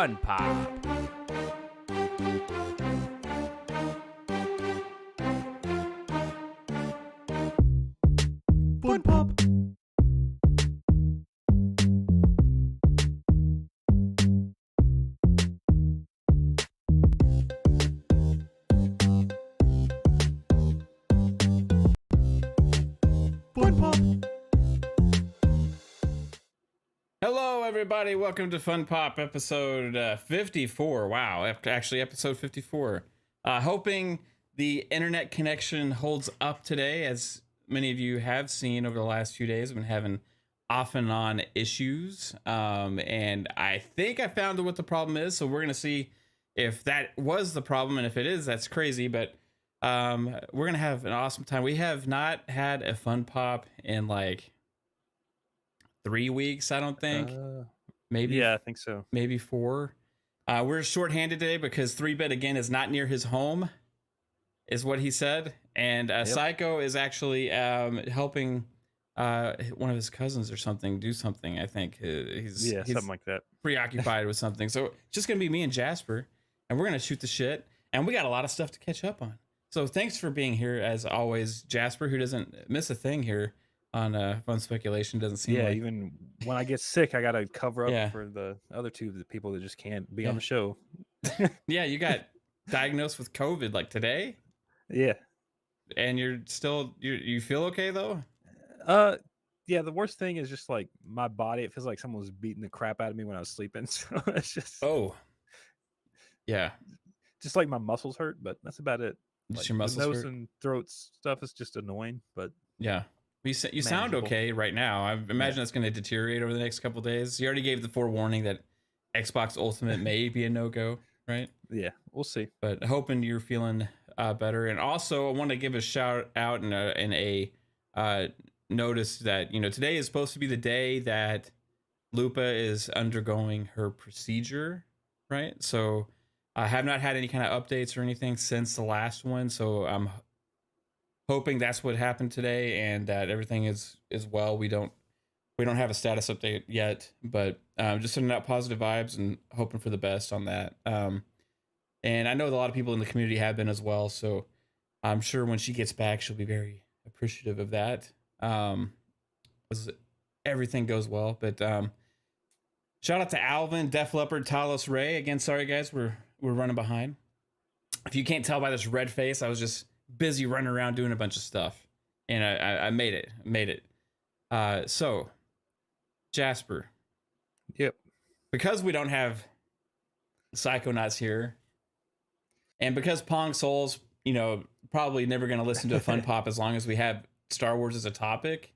FunPop. FunPop. FunPop. Hello, everybody. Welcome to FunPop episode 54. Wow, actually episode 54. Hoping the internet connection holds up today. As many of you have seen over the last few days, I've been having off and on issues. And I think I found what the problem is. So we're going to see if that was the problem. And if it is, that's crazy. But we're going to have an awesome time. We have not had a FunPop in like 3 weeks, I don't think. Maybe, Yeah, I think so. maybe 4. We're shorthanded today because 3-Bit again is not near his home, is what he said. And Psycho is actually helping one of his cousins or something do something. I think he's something like that. preoccupied with something. So it's just gonna be me and Jasper, and we're gonna shoot the shit. And we got a lot of stuff to catch up on. So thanks for being here as always, Jasper, who doesn't miss a thing here on Fun Speculation. Doesn't seem like. Even when I get sick, I gotta cover up for the other two, the people that just can't be on the show. Yeah, you got diagnosed with COVID like today, Yeah. and you're still you feel okay though? Yeah, the worst thing is just like my body, it feels like someone was beating the crap out of me when I was sleeping. So it's just Yeah, just like my muscles hurt, but that's about it. just Like, your muscles the nose hurt? and throat stuff is just annoying, but Yeah. You sound manageable. okay right now. I imagine that's going to deteriorate over the next couple days. You already gave the forewarning that Xbox Ultimate may be a no-go, right? yeah, we'll see. But hoping you're feeling better. And also, I want to give a shout out and a notice that, today is supposed to be the day that Lupa is undergoing her procedure, right? So I have not had any kind of updates or anything since the last one. So I'm hoping that's what happened today and that everything is well. We don't have a status update yet, but just sending out positive vibes and hoping for the best on that. And I know that a lot of people in the community have been as well, so I'm sure when she gets back, she'll be very appreciative of that. As everything goes well. But shout out to Alvin, Def Leppard, Talos Ray. Again, sorry guys, we're running behind. If you can't tell by this red face, I was just busy running around doing a bunch of stuff, and I made it. So Jasper, Yep. because we don't have Psychonauts here, and because Pong Soul's probably never going to listen to a FunPop as long as we have Star Wars as a topic,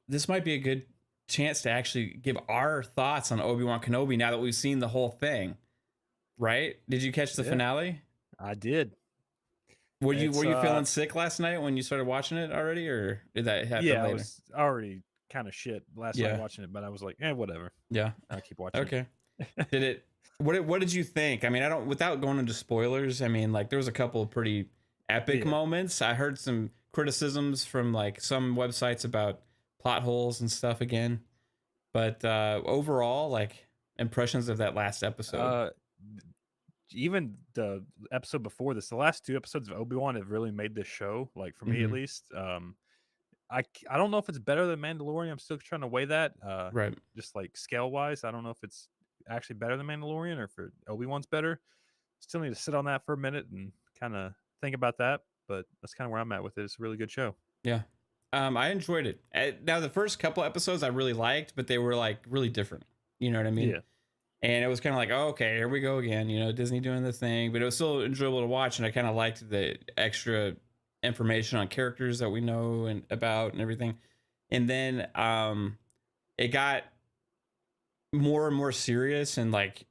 this might be a good chance to actually give our thoughts on Obi-Wan Kenobi now that we've seen the whole thing. Right? Did you catch the finale? I did. Were you feeling sick last night when you started watching it already, or did that happen later? I was already kind of shit last night watching it, but I was like, whatever. Yeah, I'll keep watching. Okay. Did it? What did you think? I mean, without going into spoilers. I mean, like there was a couple of pretty epic moments. I heard some criticisms from like some websites about plot holes and stuff again, but overall, like impressions of that last episode. Even the episode before this, the last 2 episodes of Obi-Wan have really made this show, like for me at least. I don't know if it's better than Mandalorian. I'm still trying to weigh that. Right. Just like scale wise, I don't know if it's actually better than Mandalorian or if Obi-Wan's better. Still need to sit on that for a minute and kind of think about that. But that's kind of where I'm at with it. It's a really good show. Yeah. I enjoyed it. Now the first couple episodes I really liked, but they were like really different. You know what I mean? Yeah. And it was kind of like, oh, okay, here we go again. Disney doing the thing, but it was still enjoyable to watch. And I kind of liked the extra information on characters that we know and about and everything. And then it got more and more serious and like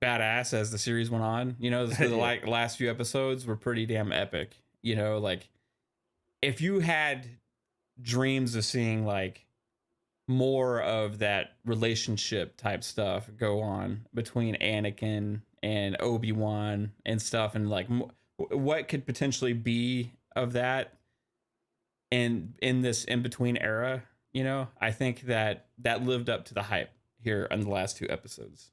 badass as the series went on. The last few episodes were pretty damn epic. Like if you had dreams of seeing like more of that relationship type stuff go on between Anakin and Obi-Wan and stuff, and like what could potentially be of that in this in-between era, I think that lived up to the hype. here on the last 2 episodes.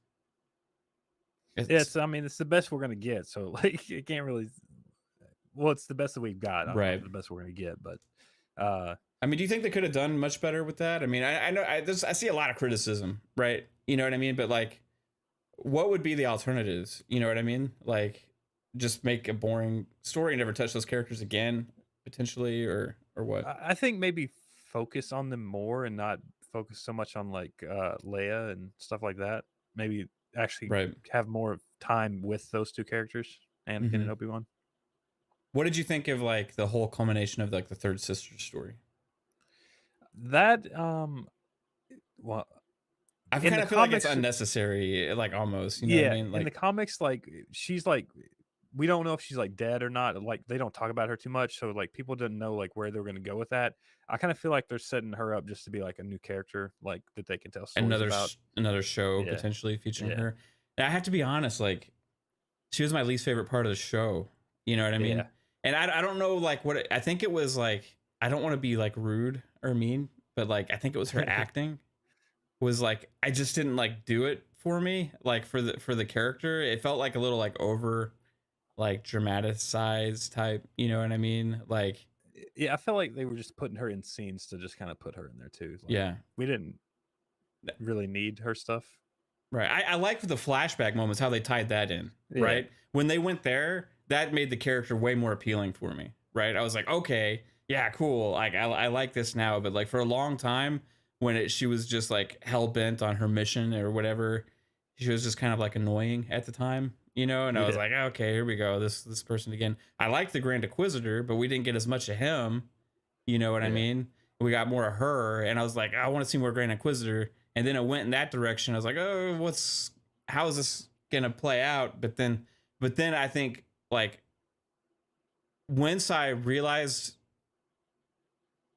Yeah, It's it's I mean, it's the best we're gonna get. So like, it can't really. Well, it's the best that we've got. I don't know if right. it's the best we're gonna get, but uh, I mean, do you think they could have done much better with that? I mean, I know I see a lot of criticism, right? You know what I mean? But like, what would be the alternatives? You know what I mean? Like, just make a boring story and never touch those characters again, potentially, or what? I think maybe focus on them more and not focus so much on like Leia and stuff like that. Maybe actually Right. have more time with those two characters, Anakin Hmm. and Obi-Wan. What did you think of like the whole culmination of like the third sister story? That well, I in kind the of feel like it's comics, unnecessary, like almost. You know what I yeah, mean? in the Like, comics, like she's like we don't know if she's like dead or not. Like they don't talk about her too much, so like people didn't know like where they were going to go with that. I kind of feel like they're setting her up just to be like a new character, like that they can tell stories about. another show Yeah, potentially featuring yeah, her. And I have to be honest, like she was my least favorite part of the show. You know what I mean? yeah. And I don't know like what I think it was like. I don't want to be like rude or mean, but like I think it was her acting was like I just didn't like do it for me. Like for the character, it felt like a little like over like dramatized type. You know what I mean? Like Yeah, I felt like they were just putting her in scenes to just kind of put her in there too. Like yeah. we didn't really need her stuff. Right. I like the flashback moments, how they tied that in, Yeah, right? When they went there, that made the character way more appealing for me, right? I was like, okay, yeah, cool. Like, I like this now. But like for a long time, when she was just like hell bent on her mission or whatever, she was just kind of like annoying at the time, you know? And I was yeah, like, okay, here we go. This person again. I liked the Grand Inquisitor, but we didn't get as much of him. You know what I yeah, mean? We got more of her, and I was like, I want to see more Grand Inquisitor. And then it went in that direction. I was like, oh, how is this gonna play out? But then I think like once I realized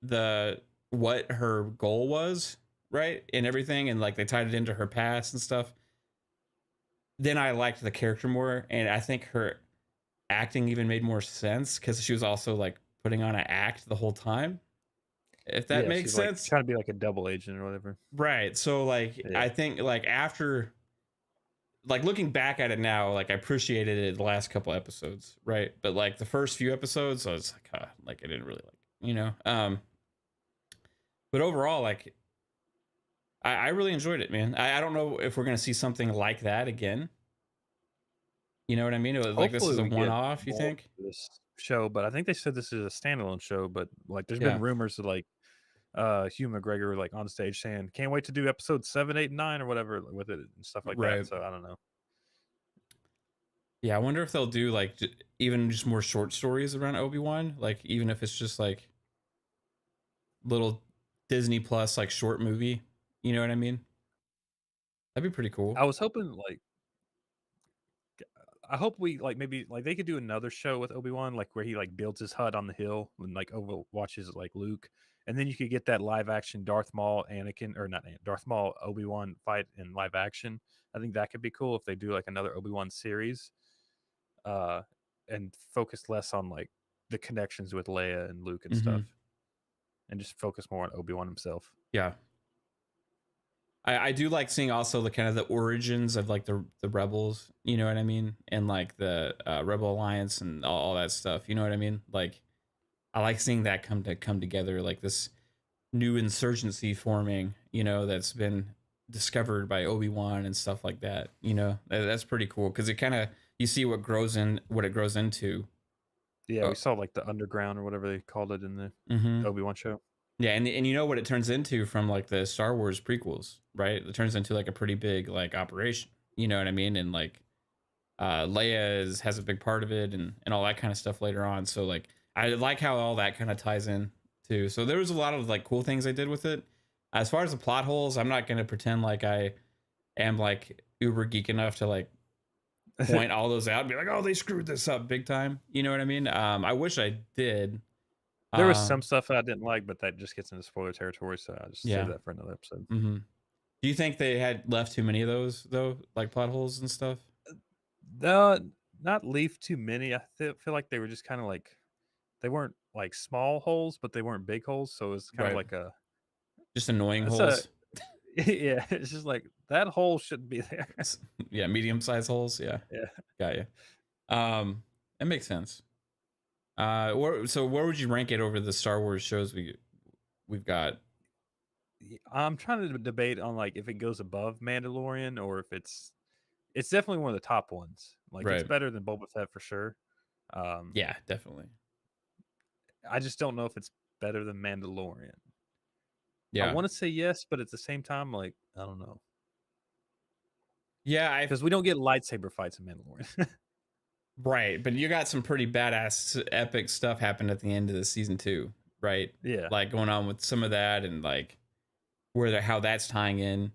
the what her goal was, right, and everything, and like they tied it into her past and stuff, then I liked the character more, and I think her acting even made more sense because she was also like putting on an act the whole time, if that yeah. makes She's like sense. trying to be like a double agent or whatever. Right. So like Yeah, I think like after like looking back at it now, like I appreciated it the last couple episodes, right? But like the first few episodes, I was like I didn't really like, you know. But overall, like I really enjoyed it, man. I don't know if we're gonna see something like that again. You know what I mean? It was like this hopefully is a we one get off, you more think? of this show, but I think they said this is a standalone show. But like, there's been Yeah. rumors of like Hugh McGregor like on stage saying, "Can't wait to do episode 7, 8, and 9 or whatever with it and stuff like that." Right. So I don't know. Yeah, I wonder if they'll do like even just more short stories around Obi-Wan, like even if it's just like little Disney Plus like short movie. You know what I mean? That'd be pretty cool. I was hoping like I hope we like maybe like they could do another show with Obi-Wan, like where he like builds his hut on the hill and like overwatches like Luke, and then you could get that live action Darth Maul Anakin or not Darth Maul Obi-Wan fight in live action. I think that could be cool if they do like another Obi-Wan series, uh, and focus less on like the connections with Leia and Luke and Hmm. stuff, and just focus more on Obi-Wan himself. Yeah. I do like seeing also the kind of the origins of like the rebels, you know what I mean? And like the Rebel Alliance and all that stuff, you know what I mean? Like I like seeing that come together, like this new insurgency forming, you know, that's been discovered by Obi-Wan and stuff like that. You know, that's pretty cool because it kind of you see what it grows into. Yeah, Uh, we saw like the underground or whatever they called it in the mm-hmm. Obi-Wan show. Yeah, and you know what it turns into from like the Star Wars prequels, right? It turns into like a pretty big like operation. You know what I mean? And like Leia has a big part of it and all that kind of stuff later on. So like I like how all that kind of ties in too. So there was a lot of like cool things I did with it. As far as the plot holes, I'm not gonna pretend like I am like uber geek enough to like point all those out and be like, oh, they screwed this up big time. You know what I mean? I wish I did. There was Um, some stuff I didn't like, but that just gets into spoiler territory, so I just save yeah. that for another episode. Hmm. Do you think they had left too many of those though, like plot holes and stuff? Not leave too many. Feel like they were just kind of like they weren't like small holes, but they weren't big holes. So it's kind of Right. like a Just annoying it's a holes. Yeah, it's just like that hole shouldn't be there. Yeah, medium-sized holes. Yeah, Yeah. got you. That makes sense. Where would you rank it over the Star Wars shows we've got? I'm trying to debate on like if it goes above Mandalorian or if it's definitely one of the top ones. Like it's Right. better than Boba Fett for sure. Yeah, definitely. I just don't know if it's better than Mandalorian. I Yeah. want to say yes, but at the same time, like I don't know Yeah, because we don't get lightsaber fights in Mandalorian. right, but you got some pretty badass epic stuff happen at the end of the season 2, right? Yeah, Like going on with some of that and like how that's tying in.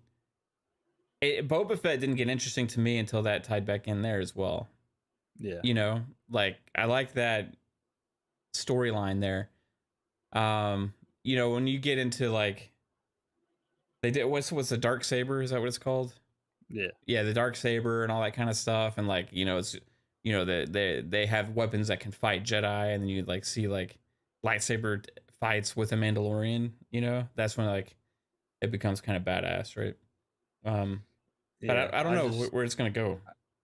Boba Fett didn't get interesting to me until that tied back in there as well. yeah, You know, like I like that storyline there. You know, when you get into like they did what's the dark saber, is that what it's called? yeah. Yeah, the dark saber and all that kind of stuff, and like, you know, it's, you know, they have weapons that can fight Jedi, and then you like see like lightsaber fights with a Mandalorian, you know, that's when like it becomes kind of badass, right? But I don't know where it's gonna go.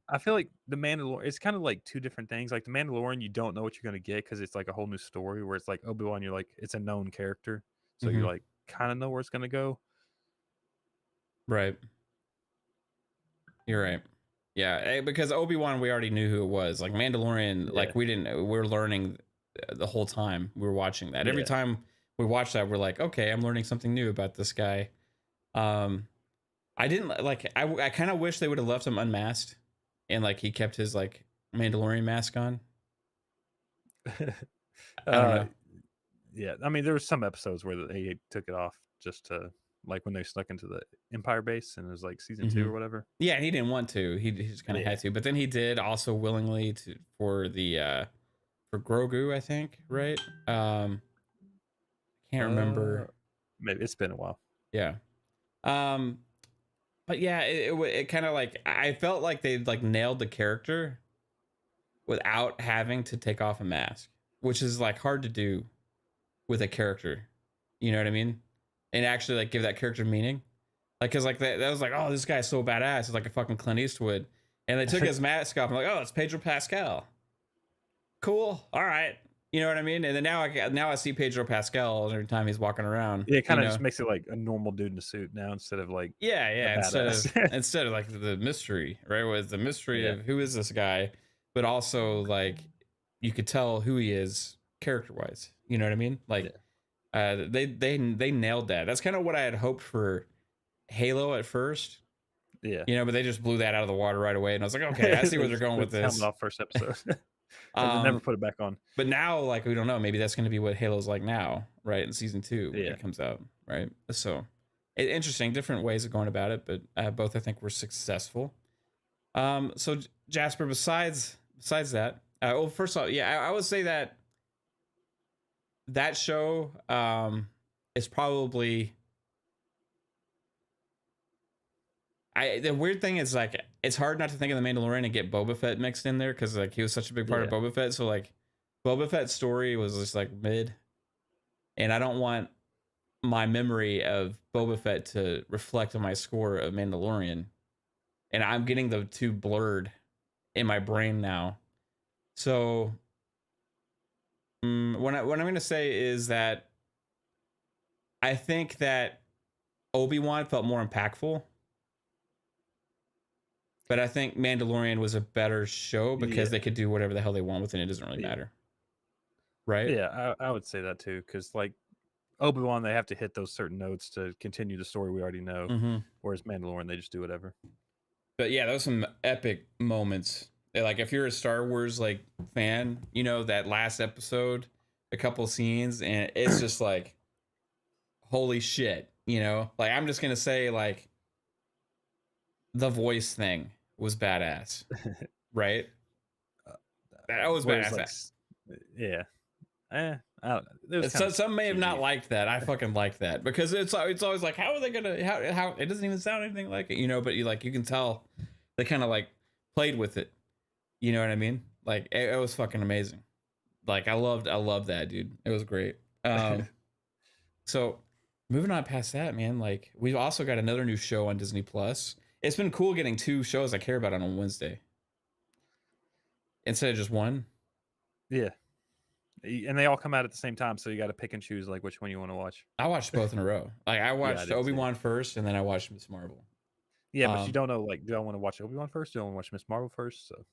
I feel like the Mandalorian. It's kind of like two different things. Like the Mandalorian, you don't know what you're gonna get because it's like a whole new story. Where it's like Obi-Wan, you're like it's a known character, so Mm-hmm. you like kind of know where it's gonna go. Right. You're right. Yeah, because Obi-Wan, we already knew who it was. Like Mandalorian, Yeah. like we're learning the whole time we were watching that. Every Yeah. time we watch that, we're like, okay, I'm learning something new about this guy. I didn't like. I kind of wish they would have left him unmasked, and like he kept his like Mandalorian mask on. I don't know. Yeah. I mean, there were some episodes where they took it off just to like when they snuck into the Empire base and it was like season 2 or whatever. Yeah, he didn't want to. He just kind of had to, but then he did also willingly for Grogu, I think, right? Can't remember. Maybe it's been a while. Yeah. But yeah, it kind of like I felt like they like nailed the character without having to take off a mask, which is like hard to do with a character. You know what I mean? And actually like give that character meaning. Like, cause like that was like, oh, this guy's so badass. It's like a fucking Clint Eastwood. And they took his mask off. I'm like, oh, it's Pedro Pascal. Cool. All right. You know what I mean? And then now I see Pedro Pascal every time he's walking around. Yeah, it kind of just makes it like a normal dude in a suit now instead of like instead of like the mystery, right? Was the mystery of who is this guy, but also like you could tell who he is character wise. You know what I mean? Like they nailed that. That's kind of what I had hoped for Halo at first. Yeah. You know, but they just blew that out of the water right away. And I was like, okay, I see where they're going with this. Off first episode. And they never put it back on. But now, like, we don't know. Maybe that's going to be what Halo's like now, right? In season 2 when it comes out, right? So, interesting, different ways of going about it, but both I think were successful. So Jasper, besides that, well, first off, yeah, I would say that show is probably. The weird thing is like it's hard not to think of the Mandalorian and get Boba Fett mixed in there because like he was such a big part of Boba Fett. So like Boba Fett's story was just like mid, and I don't want my memory of Boba Fett to reflect on my score of Mandalorian, and I'm getting the two blurred in my brain now. So what I'm going to say is that I think that Obi-Wan felt more impactful. But I think Mandalorian was a better show because they could do whatever the hell they want with it. It doesn't really matter. Right? Yeah, I would say that too. Because like Obi-Wan, they have to hit those certain notes to continue the story we already know. Mm-hmm. Whereas Mandalorian, they just do whatever. But yeah, those are some epic moments. Like if you're a Star Wars like fan, you know, that last episode, a couple scenes, and it's just like, holy shit, you know? Like I'm just going to say like, the voice thing was badass, right? That was badass. Like, yeah. I don't know. Some may have not liked that. I fucking like that because it's always like, how are they gonna how it doesn't even sound anything like it, you know? But you can tell they kind of like played with it. You know what I mean? Like it was fucking amazing. Like I loved that, dude. It was great. So moving on past that, man, like we've also got another new show on Disney Plus. It's been cool getting two shows I care about on a Wednesday instead of just one. Yeah, and they all come out at the same time, so you got to pick and choose like which one you want to watch. I watched both in a row. Like I Yeah, I watched did too. Obi-Wan first, and then I watched Miss Marvel. Yeah, but you don't know, like, do I want to watch Obi-Wan first? Do I want to watch Miss Marvel first? So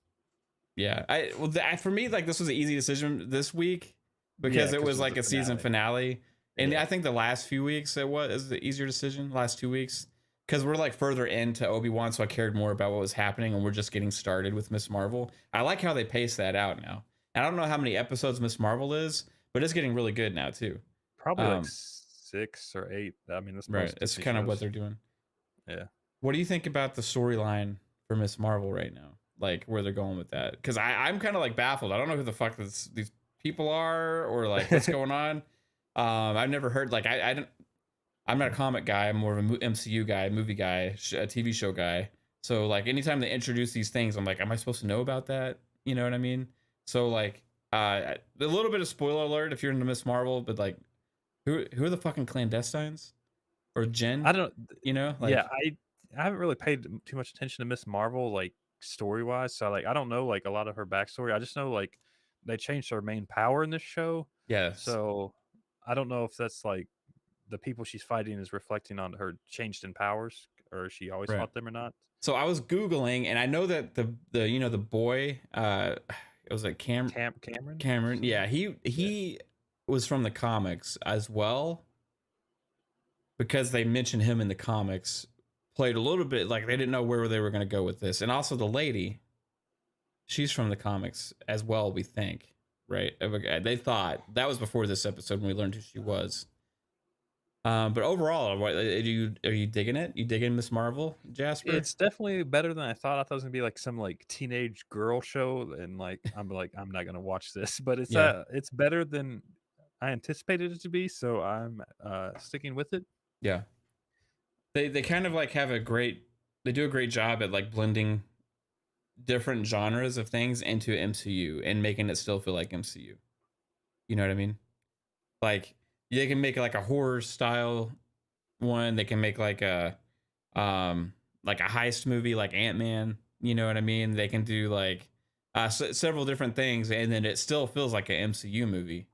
Yeah, for me, like this was an easy decision this week because yeah, it because was like a season finale, and Yeah. I think the last few weeks it was the easier decision. Last 2 weeks because we're like further into Obi-Wan, so I cared more about what was happening, and we're just getting started with Miss Marvel. I like how they pace that out now. I don't know how many episodes Miss Marvel is, but it's getting really good now too. Probably like 6 or 8. I mean, that's Right, most it's Disney kind of what shows. they're doing. Yeah. What do you think about the storyline for Miss Marvel right now? Like where they're going with that? Because I'm kind of like baffled. I don't know who the fuck these people are or like what's going on. I've never heard like I don't. I'm not a comic guy. I'm more of a MCU guy, movie guy, a TV show guy. So like anytime they introduce these things, I'm like, am I supposed to know about that? You know what I mean? So like a little bit of spoiler alert if you're into Miss Marvel, but like who are the fucking clandestines or Jen? I don't. You know, Yeah, like I haven't really paid too much attention to Miss Marvel, like story wise. So like, I don't know like a lot of her backstory. I just know like they changed her main power in this show. yes. So I don't know if that's like the people she's fighting is reflecting on her changed in powers, or she always Right. fought them or not. So I was Googling and I know that the you know the boy it was like Cameron. Cameron. Yeah, Yeah. he was from the comics as well because they mentioned him in the comics. Played a little bit like they didn't know where they were going to go with this. And also the lady, she's from the comics as well, we think, right? They thought that was before this episode when we learned who she was. But overall, are you digging it? You digging Miss Marvel, Jasper? It's definitely better than I thought. I thought it was gonna be like some like teenage girl show, and like I'm not gonna watch this, but Yeah. it's better than I anticipated it to be, so I'm sticking with it. Yeah. They kind of like they do a great job at like blending different genres of things into MCU and making it still feel like MCU. You know what I mean? Like they can make like a horror style one. They can make like a heist movie like Ant-Man. You know what I mean? They can do like several different things, and then it still feels like an MCU movie,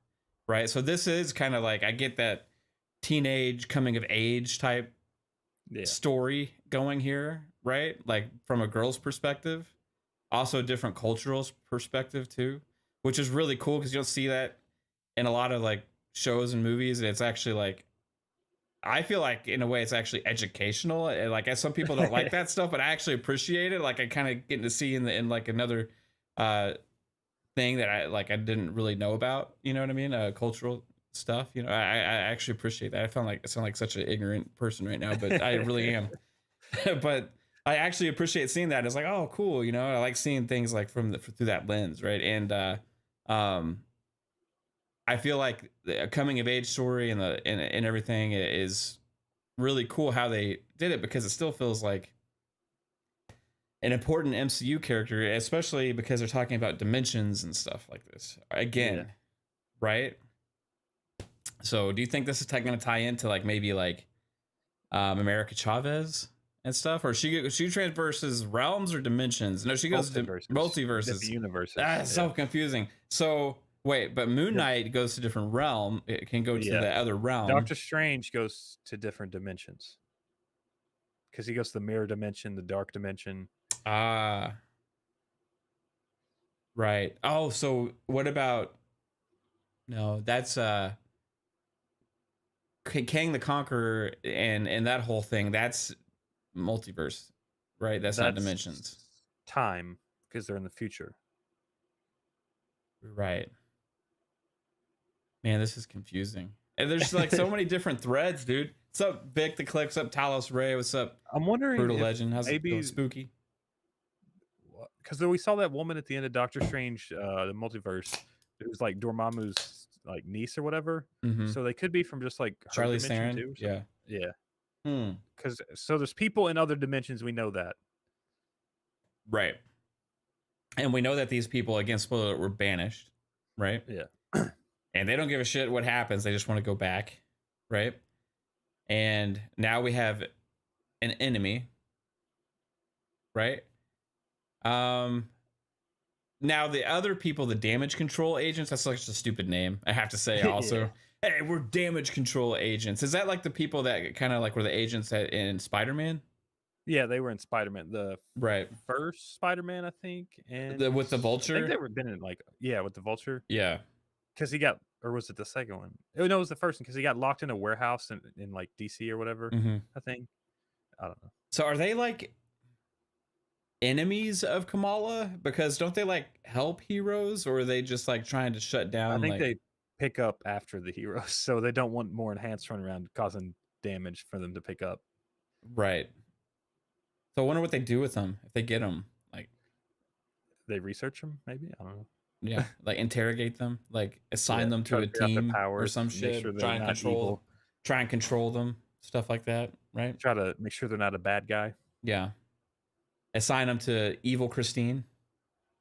right? So this is kind of like I get that teenage coming of age type Yeah, story going here, right? Like from a girl's perspective, also a different cultural perspective too, which is really cool because you don't see that in a lot of like shows and movies. And it's actually like I feel like in a way it's actually educational. And like as some people don't like that stuff, but I actually appreciate it. Like I kind of getting to see in like another thing that I didn't really know about. You know what I mean? Cultural stuff. You know, I actually appreciate that. I sound like such an ignorant person right now, but I really am. But I actually appreciate seeing that. It's like, oh, cool. You know, I like seeing things like through that lens, right? And I feel like the coming of age story and everything is really cool how they did it because it still feels like an important MCU character, especially because they're talking about dimensions and stuff like this again, yeah. right? So, do you think this is going to tie into like maybe like America Chavez and stuff, or she traverses realms or dimensions? No, she goes to multiverses, different universes. That's so confusing. So wait, but Moon Knight goes to different realm. It can go to the other realm. Doctor Strange goes to different dimensions because he goes to the mirror dimension, the dark dimension. Ah, right. Oh, so what about? No, that's Kang the Conqueror and that whole thing. That's multiverse, right? That's not dimensions. Time because they're in the future. Right. Man, this is confusing. And there's like so many different threads, dude. What's up, Vic the Click? What's up, Talos Ray? What's up? I'm wondering Brutal Legend. How's it going? maybe Spooky? because we saw that woman at the end of Doctor Strange, the multiverse. It was like Dormammu's like niece or whatever. Mhm. So they could be from just like her Charlize dimension Theron? too. Yeah. Yeah. Because so there's people in other dimensions. We know that. Right. And we know that these people, again, spoiler alert, were banished, right? Yeah. And they don't give a shit what happens. They just want to go back, right? and now we have an enemy, right? Now the other people, the damage control agents, that's like just a stupid name, I have to say. Also, Yeah. hey, we're damage control agents. Is that like the people that kind of like were the agents that in Spider-Man? Yeah, they were in Spider-Man, the Right. first Spider-Man, I think, and With the I think Vulture. they were been in like with the Vulture Yeah. because he got, or was it the second one? Oh no, it was the first one because he got locked in a warehouse in like DC or whatever. Hmm. I think I don't know. So are they like enemies of Kamala? Because don't they like help heroes, or are they just like trying to shut I down? think Like, they pick up after the heroes, so they don't want more enhanced running around causing damage for them to pick up. right. So I wonder what they do with them if they get them. Like, They research them, maybe, I don't know. yeah, like interrogate them, like assign them Try to to a figure out their team or powers, some make shit. sure they're not evil. Try and control them, stuff like that, right? Try to make sure they're not a bad guy. Yeah. Assign them to evil Christine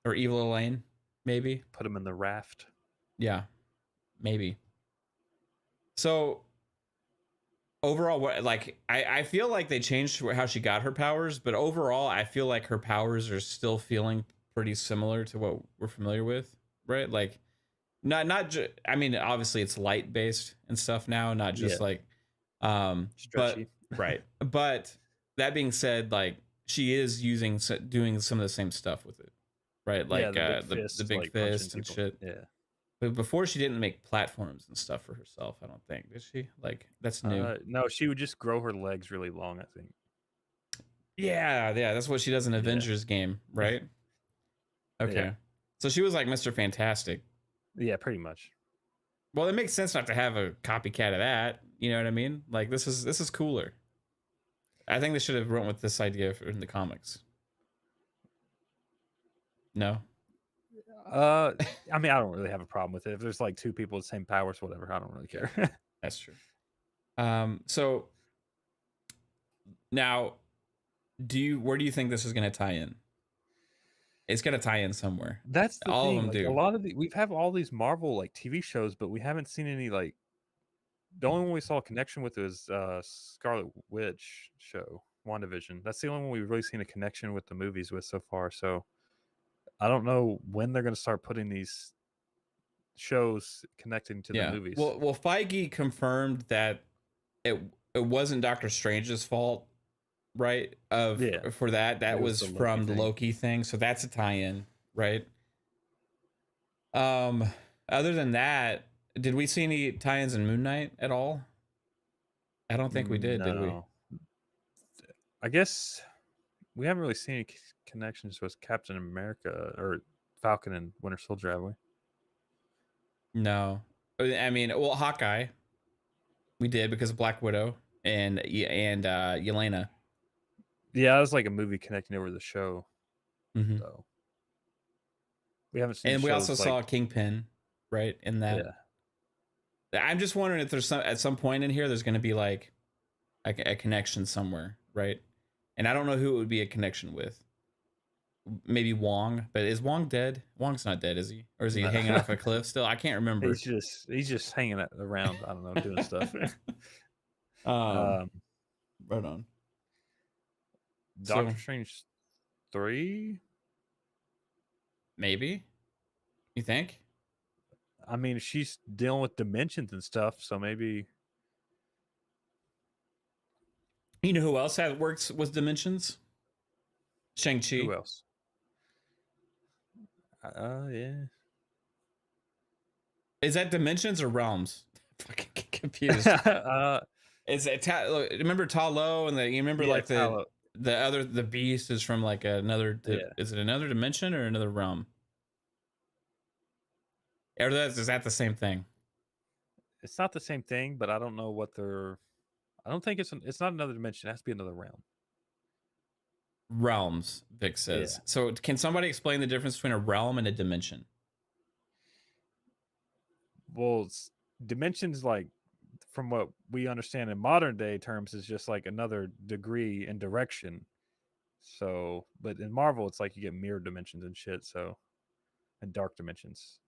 or evil Elaine, maybe. Put them in the raft. Yeah, maybe. So overall, what, like, I feel like they changed how she got her powers, but overall I feel like her powers are still feeling pretty similar to what we're familiar with, right? Like, I mean, obviously it's light based and stuff now, not just Yeah. like but Stretchy. right. But that being said, like, she is doing some of the same stuff with it, right? Like the big like, fist punching and people. shit. Yeah. But before, she didn't make platforms and stuff for herself, I don't think. Did she? Like, that's new. No, she would just grow her legs really long, I think. Yeah, that's what she does in Yeah. Avengers game, right? Okay. Yeah. So she was like Mr. Fantastic. Yeah, pretty much. Well, it makes sense not to have a copycat of that. You know what I mean? Like, this is cooler. I think they should have run with this idea in the comics. No. I mean, I don't really have a problem with it. If there's like two people with the same powers, whatever, I don't really care. That's true. So now, where do you think this is going to tie in? It's going to tie in somewhere. That's the All thing. of them Like, do. a lot of we've have all these Marvel like TV shows, but we haven't seen any like. The only one we saw a connection with was Scarlet Witch show, WandaVision. That's the only one we've really seen a connection with the movies with so far. So I don't know when they're going to start putting these shows connecting to the movies. Well, Feige confirmed that it wasn't Doctor Strange's fault, right? For that was the from the thing. Loki thing. So that's a tie-in, right? Other than that, did we see any tie-ins in Moon Knight at all? I don't think we did we? I guess we haven't really seen any connections with Captain America or Falcon and Winter Soldier, have we? No. I mean, well, Hawkeye, we did because of Black Widow and Yelena. Yeah, it was like a movie connecting over the show. Mm-hmm. So we haven't seen. And we also saw Kingpin, right? In that. Yeah. I'm just wondering if there's at some point in here there's going to be like a connection somewhere, right? And I don't know who it would be a connection with. Maybe Wong, but is Wong dead? Wong's not dead, is he? Or is he hanging off a cliff still? I can't remember. He's just hanging around. I don't know, doing stuff. Right on. Doctor Strange 3? Maybe. You think? I mean, she's dealing with dimensions and stuff, so maybe. You know who else works with dimensions? Shang-Chi. Who else? Yeah. Is that dimensions or realms? Fucking confused. Is it remember Ta Lo and you remember like the beast is from like another is it another dimension or another realm? Or is that the same thing? It's not the same thing, but I don't know what they're. I don't think it's not another dimension. It has to be another realm. Realms, Vic says. Yeah. So can somebody explain the difference between a realm and a dimension? Well, dimensions, like from what we understand in modern day terms, is just like another degree in direction. So, but in Marvel, it's like you get mirror dimensions and shit. So, and dark dimensions.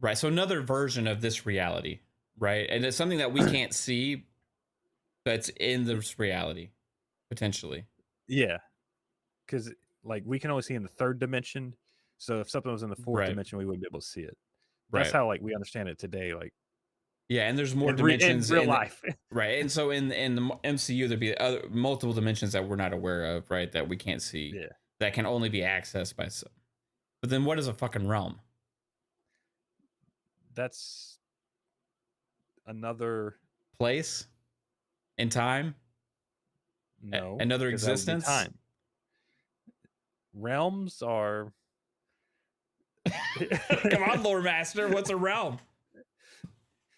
Right. So another version of this reality, right? And it's something that we can't see, That's in this reality, potentially. Yeah, because like we can only see in the third dimension. So if something was in the fourth Right. dimension, we wouldn't be able to see it. That's Right. how like we understand it today. Like Yeah, and there's more in dimensions real in life. right. And so in the MCU, there'd be other multiple dimensions that we're not aware of, right? That we can't see. Yeah. That can only be accessed by some. But then what is a fucking realm? That's another Place in time? no. Another 'cause that would be existence? time. Realms are Come on, lore master. What's a realm?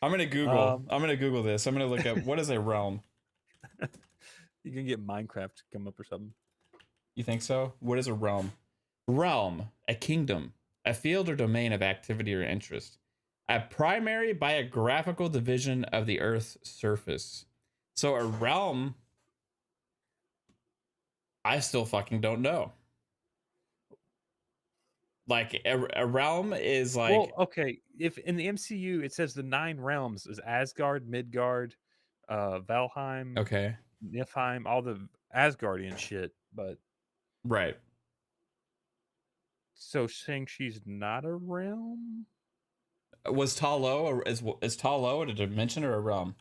I'm gonna Google this. I'm gonna look up what is a realm. You can get Minecraft to come up or something. You think so? What is a realm? Realm, a kingdom, a field or domain of activity or interest, a primary biographical division of the Earth's surface. So a realm, I still fucking don't know. Like a realm is like, Well, okay. If in the MCU it says the 9 realms is Asgard, Midgard, Valheim, okay, Niflheim, all the Asgardian shit, but right. so Shang-Chi's not a realm? Was Ta-Lo or is Ta-Lo a dimension or a realm?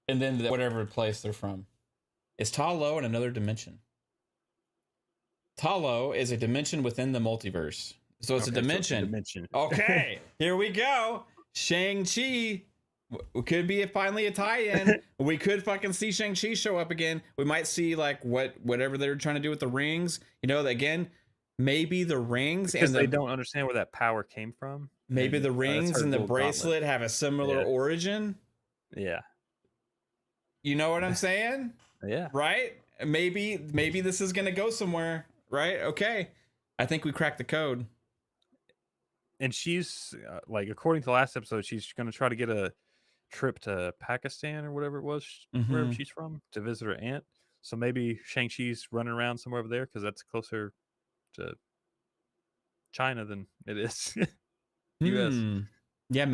And then whatever place they're from. Is Ta-Lo in another dimension? Ta-Lo is a dimension within the multiverse. So it's a dimension. Okay, here we go. Shang-Chi could be finally a tie-in. We could fucking see Shang-Chi show up again. We might see like whatever they're trying to do with the rings. You know, again, maybe the rings because and they don't understand where that power came from. Maybe the rings and the bracelet have a similar origin. Yeah. You know what I'm saying? Yeah. Right? Maybe this is going to go somewhere, right? Okay. I think we cracked the code. And she's like, according to the last episode, she's going to try to get a trip to Pakistan or whatever it was, wherever she's from, to visit her aunt. So maybe Shang-Chi's running around somewhere over there because that's closer to China than it is US. Yeah,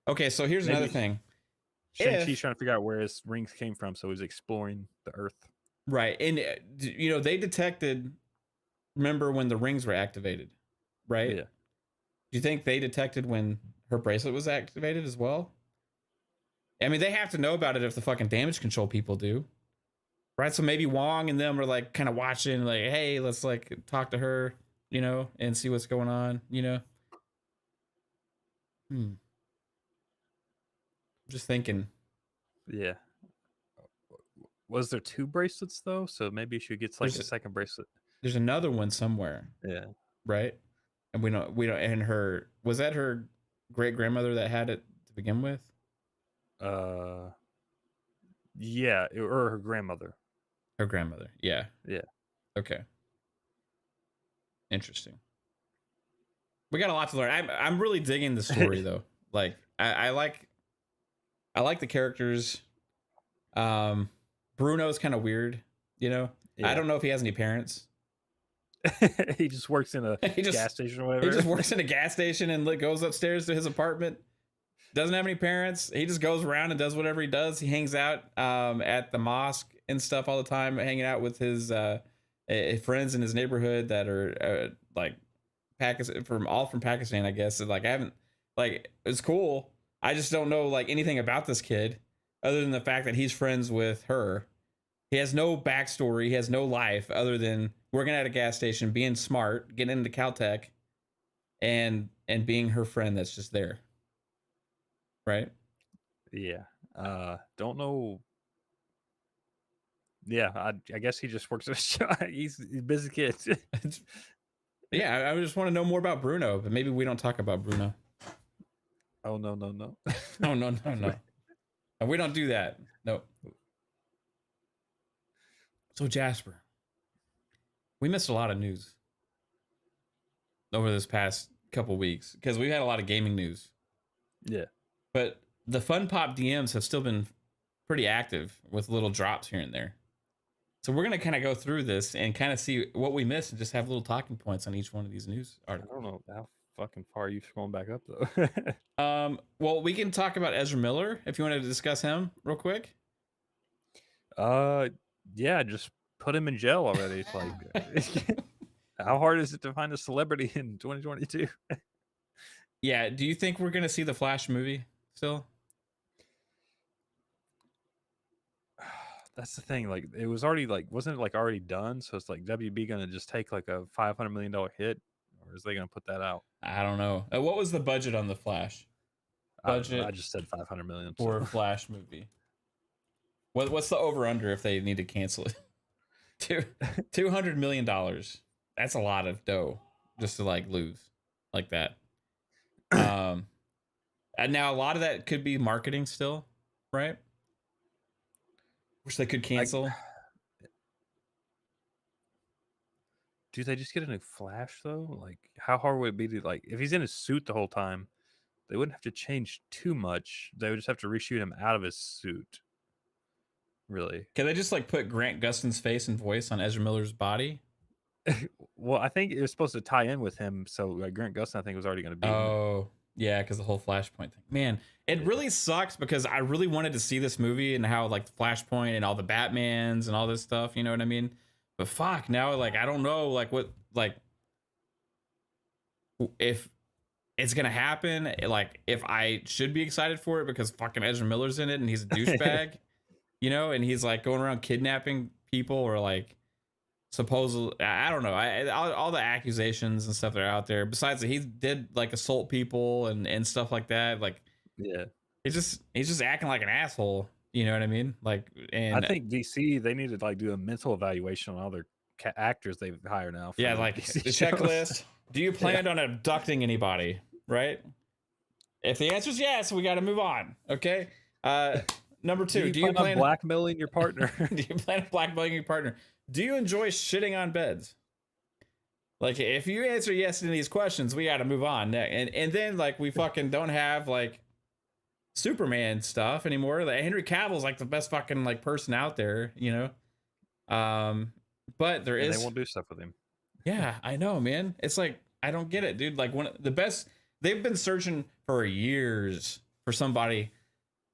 okay, so here's another thing. Shang-Chi's trying to figure out where his rings came from, so he's exploring the Earth. Right. And you know, they detected, remember when the rings were activated, right? Yeah. Do you think they detected when her bracelet was activated as well? I mean, they have to know about it if the fucking damage control people do. Right? So maybe Wong and them are like kind of watching, like, hey, let's like talk to her, you know, and see what's going on, you know? Just thinking. Yeah. Was there 2 bracelets though? So maybe she gets like a second bracelet. There's another one somewhere. Yeah. Right? And we don't and her, was that her great grandmother that had it to begin with? Yeah, or her grandmother. Her grandmother. Yeah. Yeah. Okay. Interesting. We got a lot to learn. I'm really digging the story though. Like I like the characters. Bruno's kind of weird, you know. Yeah. I don't know if he has any parents. He just works in a gas station or whatever. He just works in a gas station and goes upstairs to his apartment. Doesn't have any parents. He just goes around and does whatever he does. He hangs out at the mosque and stuff all the time, hanging out with his friends in his neighborhood that are like Pakistan, from Pakistan, I guess. Like I haven't, like, it's cool. I just don't know like anything about this kid other than the fact that he's friends with her. He has no backstory. He has no life other than working at a gas station, being smart, getting into Caltech, and being her friend that's just there. Right? Yeah. Don't know. Yeah, I guess he just works at a shop. He's a busy kid. Yeah, I just want to know more about Bruno, but maybe we don't talk about Bruno. Oh, no. Oh, no. And we don't do that. No. So Jasper, we missed a lot of news over this past couple weeks because we've had a lot of gaming news. Yeah. But the FunPop DMs have still been pretty active with little drops here and there. So we're gonna kind of go through this and kind of see what we missed and just have little talking points on each one of these news I articles. don't know how fucking far you scrolling back up though. Well, we can talk about Ezra Miller if you want to discuss him real quick. uh, yeah, just put him in jail already. It's like, how hard is it to find a celebrity in 2022? Yeah. Do you think we're gonna see the Flash movie still? That's the thing. Like, it was already like, wasn't it like already done? So it's like WB gonna just take like a $500 million hit, or is they gonna put that out? I don't know. What was the budget on the Flash? Budget I just said 500 million for a Flash movie. What's the over under if they need to cancel it? $200 million. That's a lot of dough just to like lose like that. And now a lot of that could be marketing still, right? Which they could cancel. Do they just get a new Flash though? Like, how hard would it be to, like, if he's in his suit the whole time, they wouldn't have to change too much. They would just have to reshoot him out of his suit. Really? Can they just like put Grant Gustin's face and voice on Ezra Miller's body? Well, I think it was supposed to tie in with him. So like, Grant Gustin, I think, was already going to be. Oh, yeah, because the whole Flashpoint thing. Man, it really sucks because I really wanted to see this movie and how like the Flashpoint and all the Batmans and all this stuff. You know what I mean? But fuck, now like I don't know like what like if it's gonna happen. Like if I should be excited for it because fucking Ezra Miller's in it and he's a douchebag, you know, and he's like going around kidnapping people or like supposedly I don't know. All the accusations and stuff that are out there. Besides that, he did like assault people and stuff like that. Like Yeah. he's just acting like an asshole. You know what I mean? Like, and I think DC, they need to like do a mental evaluation on all their actors they hire now. yeah, the like DC the shows. checklist. Do you plan on abducting anybody? Right? If the answer is yes, we got to move on. Okay. Number two, do you plan on blackmailing your partner? Do you plan on blackmailing your partner? Do you enjoy shitting on beds? Like, if you answer yes to these questions, we got to move on. And then like we fucking don't have like Superman stuff anymore. Like Henry Cavill's like the best fucking like person out there, you know. But there is they won't do stuff with him. Yeah, I know, man. It's like I don't get it, dude. Like one of the best they've been searching for years for somebody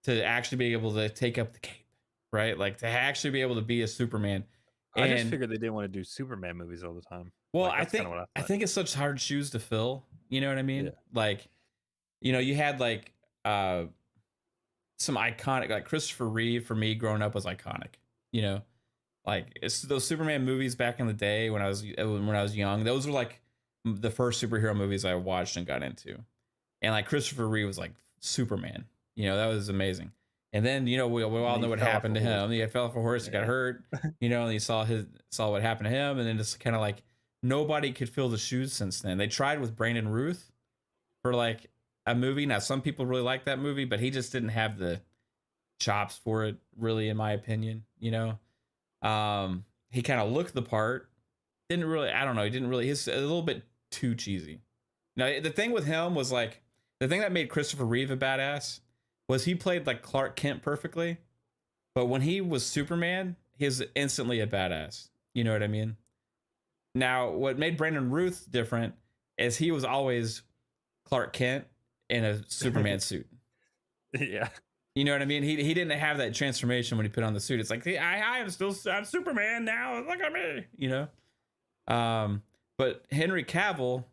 to actually be able to take up the cape, right? Like to actually be able to be a Superman. I just figured they didn't want to do Superman movies all the time. Well, like, I think it's such hard shoes to fill. You know what I mean? Yeah. Like, you know, you had like some iconic, like Christopher Reeve for me growing up was iconic. You know, like it's those Superman movies back in the day when I was young. Those were like the first superhero movies I watched and got into, and like Christopher Reeve was like Superman. You know, that was amazing. And then, you know, we all know what happened to him. He fell off a horse, he got hurt, you know, and he saw what happened to him. And then it's kind of like nobody could fill the shoes since then. They tried with Brandon Routh for like a movie. Now, some people really like that movie, but he just didn't have the chops for it, really, in my opinion, you know. He kind of looked the part. Didn't really, I don't know. He didn't really, he's a little bit too cheesy. Now, the thing with him was like, the thing that made Christopher Reeve a badass was he played like Clark Kent perfectly, but when he was Superman, he's instantly a badass. You know what I mean? Now, what made Brandon Routh different is he was always Clark Kent in a Superman suit. Yeah. You know what I mean? He didn't have that transformation when he put on the suit. It's like, I'm Superman now. Look at me, you know? But Henry Cavill,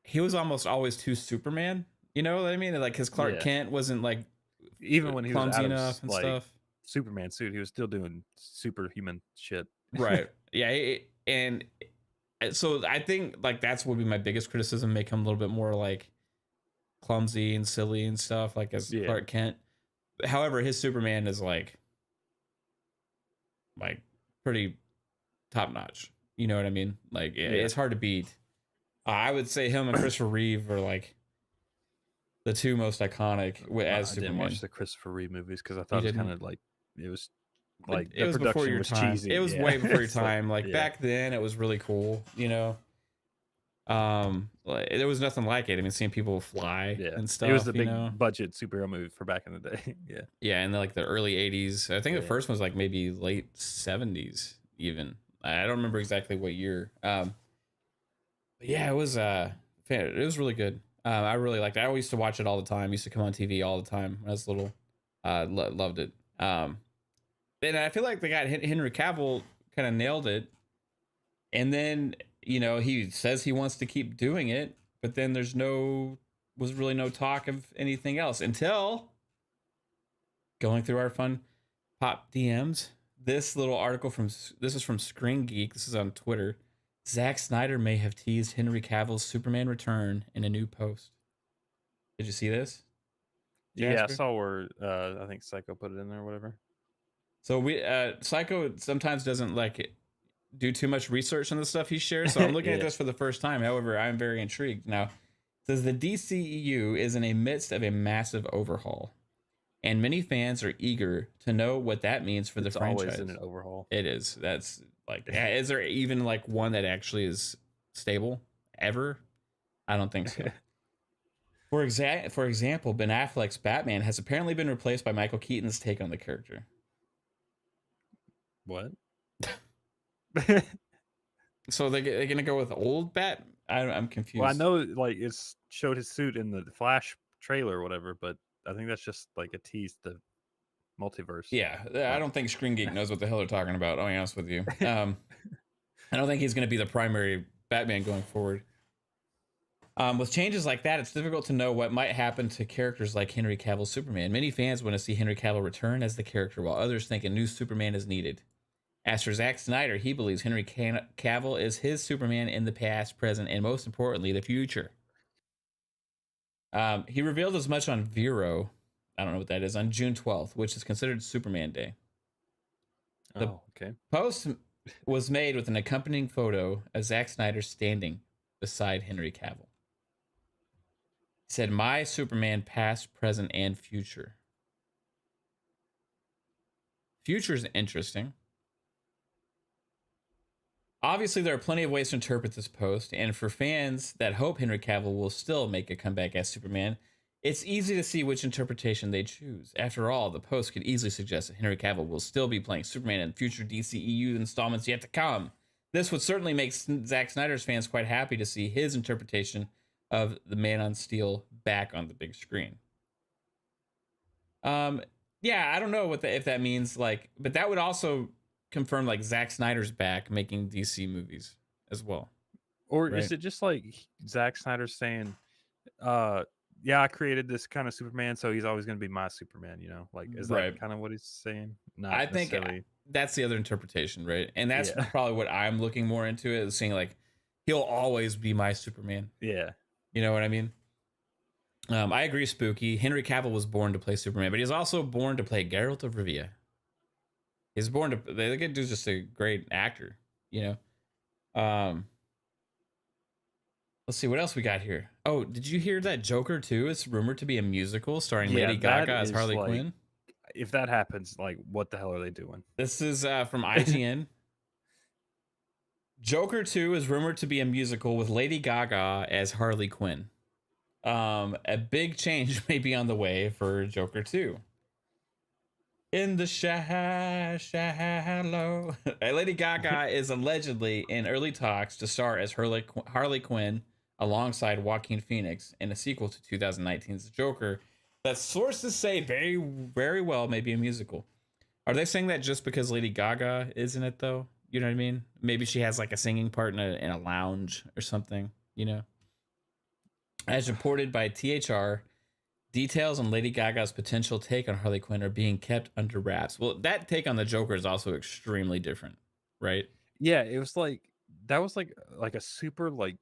he was almost always too Superman. You know what I mean? Like his Clark Kent wasn't like even when he was clumsy out enough of, and like, stuff. Superman suit, he was still doing superhuman shit. Right. Yeah. And so I think like that's would be my biggest criticism. Make him a little bit more like clumsy and silly and stuff like as Clark Kent. However, his Superman is like pretty top notch. You know what I mean? Like it's hard to beat. I would say him and Christopher Reeve are like the two most iconic as Superman. I didn't watch the Christopher Reeve movies because I thought it was kind of like it was like it was before your time. Cheesy. It was way before your time. Like back then, it was really cool. You know. Like, there was nothing like it. I mean, seeing people fly Yeah, and it was stuff, the you big know. budget superhero movie for back in the day. Yeah, Yeah, in like the early 80s. I think the yeah, first one was like maybe late 70s even. I don't remember exactly what year. But yeah, it was really good. I really liked it. I used to watch it all the time. Used to come on TV all the time when I was little. Loved it. And I feel like they got Henry Cavill kind of nailed it. And then, he says he wants to keep doing it, but then was really no talk of anything else until going through our fun pop DMs. This little article this is from Screen Geek. This is on Twitter. Zack Snyder may have teased Henry Cavill's Superman return in a new post. Did you see this? yeah. I Jasper? saw where I think Psycho put it in there or whatever. So Psycho sometimes doesn't like do too much research on the stuff he shares. So I'm looking at Yeah. this for the first time. However, I'm very intrigued. Now, it says the DCEU is in the midst of a massive overhaul, and many fans are eager to know what that means for the It's franchise. always in an overhaul. It is. That's like, is there even like one that actually is stable ever? I don't think so. For example, Ben Affleck's Batman has apparently been replaced by Michael Keaton's take on the character. What? So they're gonna go with old Bat? I'm confused. Well, I know like it's showed his suit in the Flash trailer or whatever, but I think that's just like a tease to multiverse. Yeah, I don't think Screen Geek knows what the hell they're talking about. I'll be honest with you. I don't think he's going to be the primary Batman going forward. With changes like that, it's difficult to know what might happen to characters like Henry Cavill's Superman. Many fans want to see Henry Cavill return as the character, while others think a new Superman is needed. As for Zack Snyder, he believes Henry Cavill is his Superman in the past, present, and most importantly, the future. He revealed as much on Vero, I don't know what that is, on June 12th, which is considered Superman Day. Oh, okay. Post was made with an accompanying photo of Zack Snyder standing beside Henry Cavill. He said, "My Superman past, present, and future." Future is interesting. Obviously, there are plenty of ways to interpret this post, and for fans that hope Henry Cavill will still make a comeback as Superman, it's easy to see which interpretation they choose. After all, the post could easily suggest that Henry Cavill will still be playing Superman in future DCEU installments yet to come. This would certainly make Zack Snyder's fans quite happy to see his interpretation of the Man on Steel back on the big screen. Yeah, I don't know if that means like, but that would also confirm like Zack Snyder's back making DC movies as well. Or is it just like Zack Snyder saying, yeah, I created this kind of Superman, so he's always going to be my Superman, Like, is that kind of what he's saying? I think that's the other interpretation, right? And that's probably what I'm looking more into, is seeing like, he'll always be my Superman. Yeah. You know what I mean? I agree, Spooky. Henry Cavill was born to play Superman, but he's also born to play Geralt of Rivia. He's born to. The kid dude's just a great actor, Let's see what else we got here. Oh, did you hear that Joker 2 is rumored to be a musical starring Lady Gaga as Harley Quinn? If that happens, like, what the hell are they doing? This is from IGN. Joker 2 is rumored to be a musical with Lady Gaga as Harley Quinn. A big change may be on the way for Joker 2. In the shallow. Lady Gaga is allegedly in early talks to star as Harley Quinn alongside Joaquin Phoenix in a sequel to 2019's Joker that sources say very, very well may be a musical. Are they saying that just because Lady Gaga is in it, though? You know what I mean? Maybe she has like a singing part in a lounge or something, As reported by THR, details on Lady Gaga's potential take on Harley Quinn are being kept under wraps. Well, that take on the Joker is also extremely different, right? Yeah, it was like, that was like a super like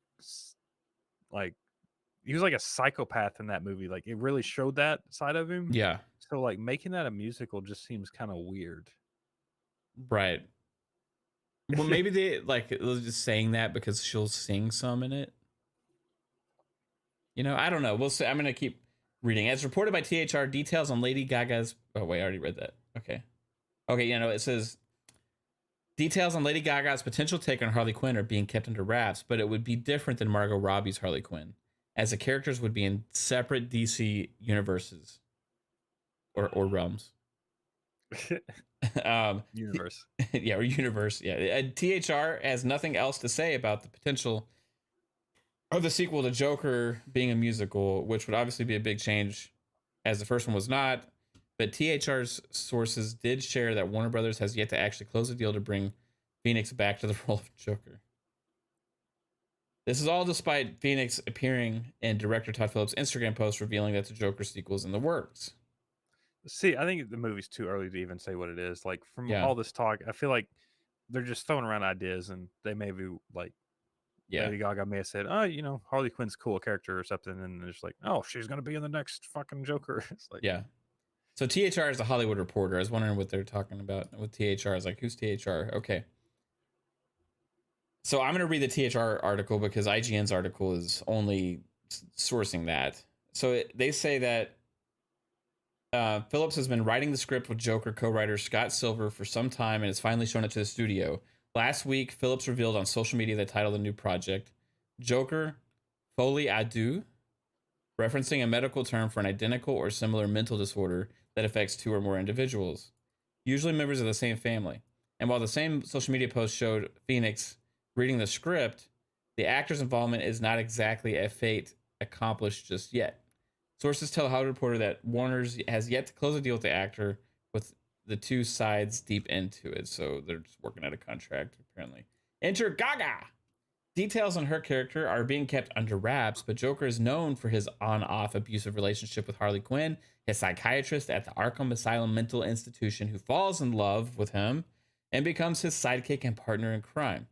he was like a psychopath in that movie. Like, it really showed that side of him. Yeah. So like making that a musical just seems kind of weird. Right. Well, maybe they like just saying that because she'll sing some in it. I don't know. We'll see. I'm gonna keep reading. As reported by THR, details on Lady Gaga's. Oh wait, I already read that. Okay. It says Details on Lady Gaga's potential take on Harley Quinn are being kept under wraps, but it would be different than Margot Robbie's Harley Quinn, as the characters would be in separate DC universes or realms. Universe. Yeah, or universe. Yeah. THR has nothing else to say about the potential of the sequel to Joker being a musical, which would obviously be a big change, as the first one was not. But THR's sources did share that Warner Brothers has yet to actually close a deal to bring Phoenix back to the role of Joker. This is all despite Phoenix appearing in director Todd Phillips' Instagram post revealing that the Joker sequel is in the works. See, I think the movie's too early to even say what it is. Like, from Yeah. all this talk, I feel like they're just throwing around ideas, and they may be like, Lady Gaga may have said, "Oh, you know, Harley Quinn's a cool character or something," and it's like, "Oh, she's gonna be in the next fucking Joker." It's like, yeah. So THR is a Hollywood Reporter. I was wondering what they're talking about with THR. I was like, who's THR? Okay. So I'm going to read the THR article because IGN's article is only sourcing that. So they say that Phillips has been writing the script with Joker co-writer Scott Silver for some time and has finally shown it to the studio. Last week, Phillips revealed on social media the title of the new project, Joker Folie à Deux, referencing a medical term for an identical or similar mental disorder that affects two or more individuals, usually members of the same family. And while the same social media post showed Phoenix reading the script, the actor's involvement is not exactly a fate accomplished just yet. Sources tell Hollywood Reporter that Warner's has yet to close a deal with the actor, with the two sides deep into it. So they're just working out a contract, apparently. Enter Gaga! Details on her character are being kept under wraps, but Joker is known for his on-off abusive relationship with Harley Quinn, his psychiatrist at the Arkham Asylum mental institution, who falls in love with him and becomes his sidekick and partner in crime.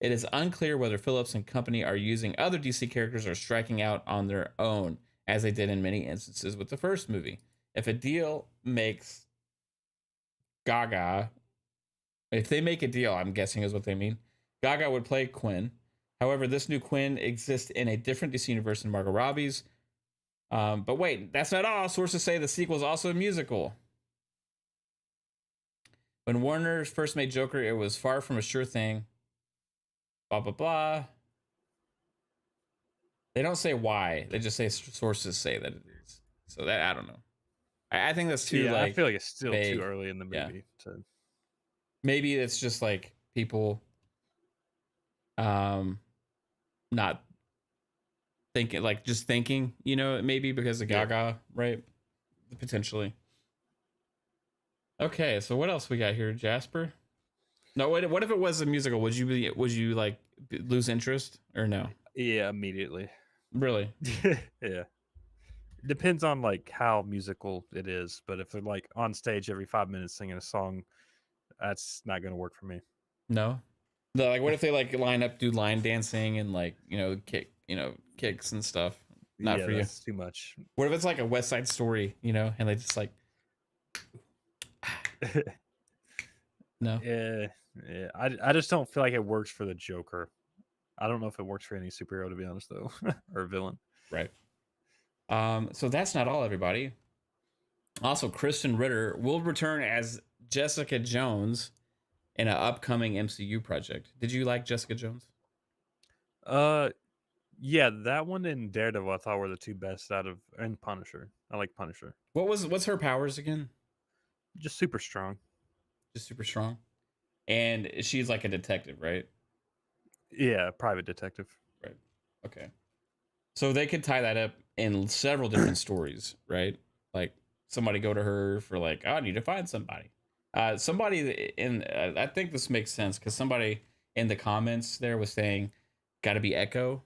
It is unclear whether Phillips and company are using other DC characters or striking out on their own, as they did in many instances with the first movie. If a deal makes Gaga, if they make a deal, I'm guessing is what they mean, Gaga would play Quinn. However, this new Quinn exists in a different DC universe than Margot Robbie's. But wait, that's not all. Sources say the sequel is also a musical. When Warner first made Joker, it was far from a sure thing. Blah, blah, blah. They don't say why. They just say sources say that it is. So that, I don't know. I think that's too, I feel like it's still vague. too early in the movie. Yeah. Maybe it's just like people not thinking, like just thinking, you know, maybe because of Gaga, right? Potentially. Okay, so what else we got here, Jasper? No, what if it was a musical? Would you like lose interest or no? Yeah, immediately. Really? Yeah. Depends on like how musical it is, but if they're like on stage every 5 minutes singing a song, that's not going to work for me. No. Like, what if they like line up, do line dancing and like, you know, kicks and stuff? Not for you. That's too much. What if it's like a West Side Story, you know, and they just like no. Yeah. I just don't feel like it works for the Joker. I don't know if it works for any superhero, to be honest, though, or villain. Right. So that's not all, everybody. Also, Kristen Ritter will return as Jessica Jones in an upcoming MCU project. Did you like Jessica Jones? Yeah, that one and Daredevil I thought were the two best and Punisher. I like Punisher. What's her powers again? Just super strong. Just super strong. And she's like a detective, right? Yeah, private detective. Right. Okay. So they could tie that up in several different stories, right? Like somebody go to her for like, oh, I need to find somebody. Somebody in, I think this makes sense because somebody in the comments there was saying, got to be Echo.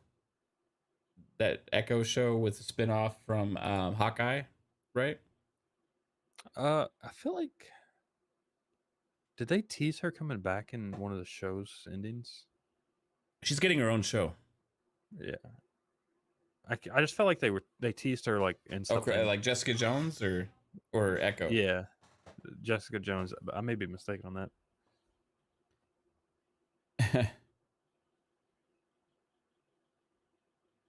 That Echo show with the spinoff from Hawkeye, right? I feel like, did they tease her coming back in one of the show's endings? She's getting her own show. Yeah. I just felt like they teased her like in something. Okay, like Jessica Jones or Echo. Yeah, Jessica Jones. I may be mistaken on that.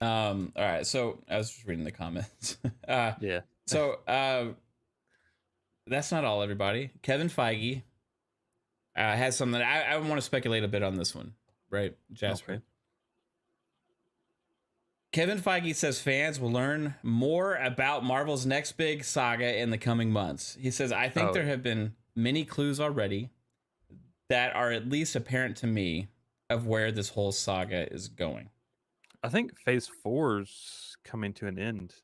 All right. So I was just reading the comments. Yeah. So that's not all, everybody. Kevin Feige has something. I want to speculate a bit on this one, right, Jasper? Okay. Kevin Feige says fans will learn more about Marvel's next big saga in the coming months. He says, I think there have been many clues already that are at least apparent to me of where this whole saga is going. I think Phase 4's coming to an end.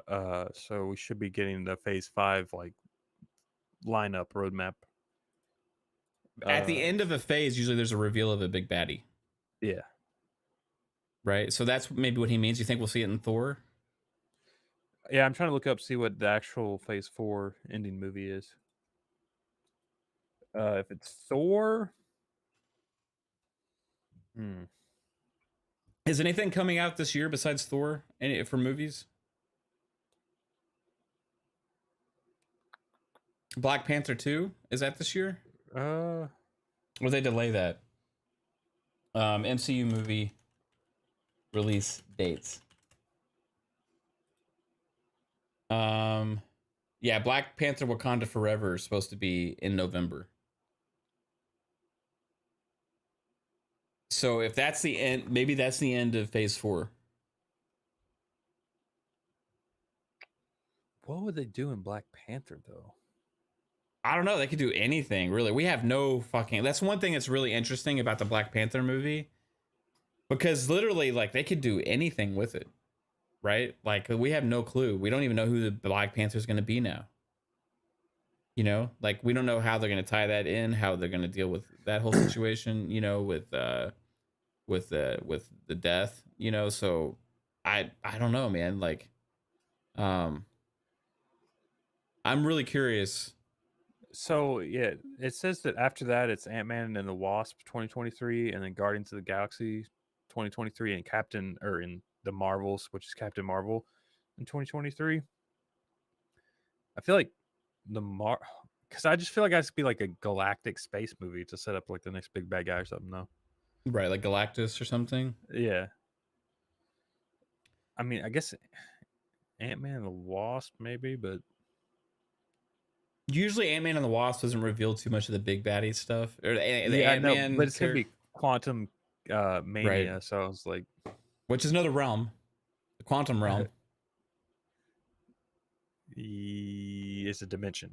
So we should be getting the Phase 5 like lineup roadmap. At the end of a phase, usually there's a reveal of a big baddie. Yeah. Right? So that's maybe what he means. You think we'll see it in Thor? Yeah, I'm trying to look up, see what the actual Phase 4 ending movie is. If it's Thor... Is anything coming out this year besides Thor for movies? Black Panther 2, is that this year? Or they delay that? MCU movie release dates. Yeah, Black Panther Wakanda Forever is supposed to be in November. So if that's the end, maybe that's the end of Phase 4. What would they do in Black Panther, though? I don't know. They could do anything, really. We have no fucking... That's one thing that's really interesting about the Black Panther movie. Because literally, like, they could do anything with it. Right? Like, we have no clue. We don't even know who the Black Panther is going to be now. You know? Like, we don't know how they're going to tie that in, how they're going to deal with that whole situation, you know, with the death, you know? So, I don't know, man. Like, I'm really curious. So, yeah, it says that after that, it's Ant-Man and the Wasp 2023, and then Guardians of the Galaxy 2023, and in the Marvels, which is Captain Marvel in 2023. I feel like because I just feel like it has to be like a galactic space movie to set up like the next big bad guy or something, no? Right, like Galactus or something? Yeah. I mean, I guess Ant-Man and the Wasp maybe, but... Usually Ant-Man and the Wasp doesn't reveal too much of the big baddie stuff. Or the Ant-Man, but it's going to be Quantum Mania, right. so I was like... Which is another realm. The quantum realm. It's a dimension.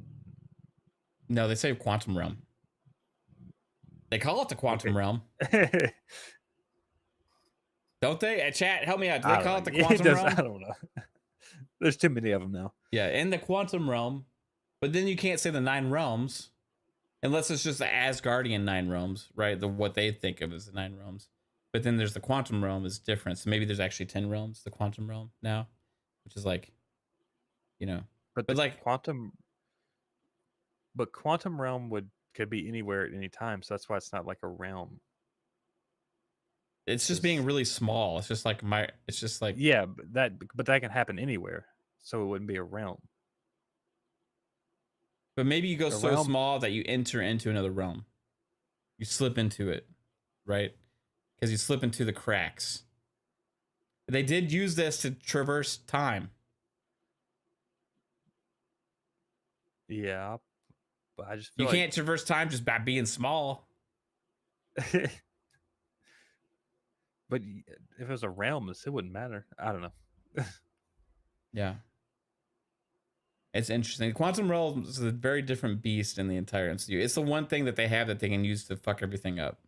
No, they say quantum realm. They call it the quantum realm. Don't they? Chat, help me out. Do they call it the quantum realm? I don't know. There's too many of them now. Yeah, in the quantum realm. But then you can't say the 9 realms unless it's just the Asgardian 9 realms, right? What they think of as the 9 realms. But then there's the quantum realm is different. So maybe there's actually 10 realms, the quantum realm now, which is like, you know. But like quantum realm could be anywhere at any time, so that's why it's not like a realm. It's just being really small. It's just like yeah, but that can happen anywhere, so it wouldn't be a realm. But maybe you go so small that you enter into another realm. You slip into it, right? Because you slip into the cracks. They did use this to traverse time. Yeah, but I just feel you can't traverse time just by being small. But if it was a realm, it wouldn't matter. I don't know. Yeah. It's interesting. The quantum realm is a very different beast in the entire MCU. It's the one thing that they have that they can use to fuck everything up.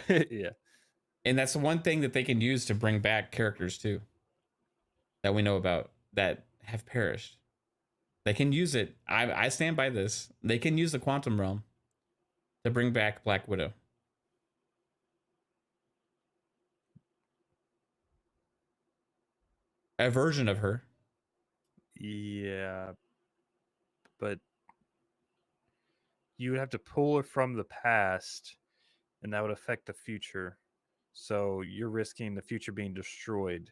Yeah. And that's the one thing that they can use to bring back characters too. That we know about that have perished. They can use it. I stand by this. They can use the quantum realm to bring back Black Widow. A version of her. Yeah, but you would have to pull her from the past, and that would affect the future. So you're risking the future being destroyed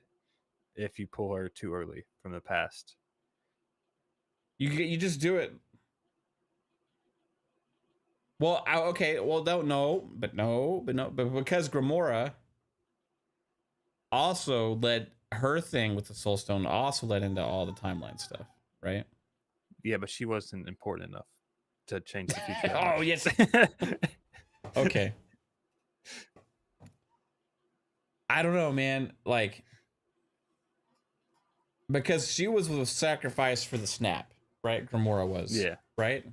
if you pull her too early from the past. You just do it. Well, okay. Well, but because Gamora also led her thing with the Soul Stone also led into all the timeline stuff, right? Yeah, but she wasn't important enough. to change the future. Oh, yes. Okay. I don't know, man. Like, because she was sacrificed for the snap, right? Gamora was. Yeah. Right?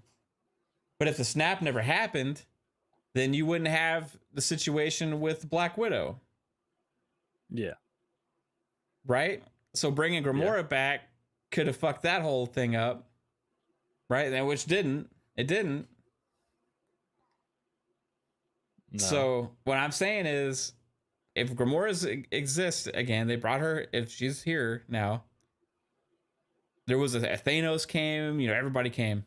But if the snap never happened, then you wouldn't have the situation with Black Widow. Yeah. Right? So bringing Gamora back could have fucked that whole thing up. Right? And which didn't. It didn't. No. So what I'm saying is, if Gamora exists again, they brought her, if she's here now, there was a Thanos came, you know, everybody came.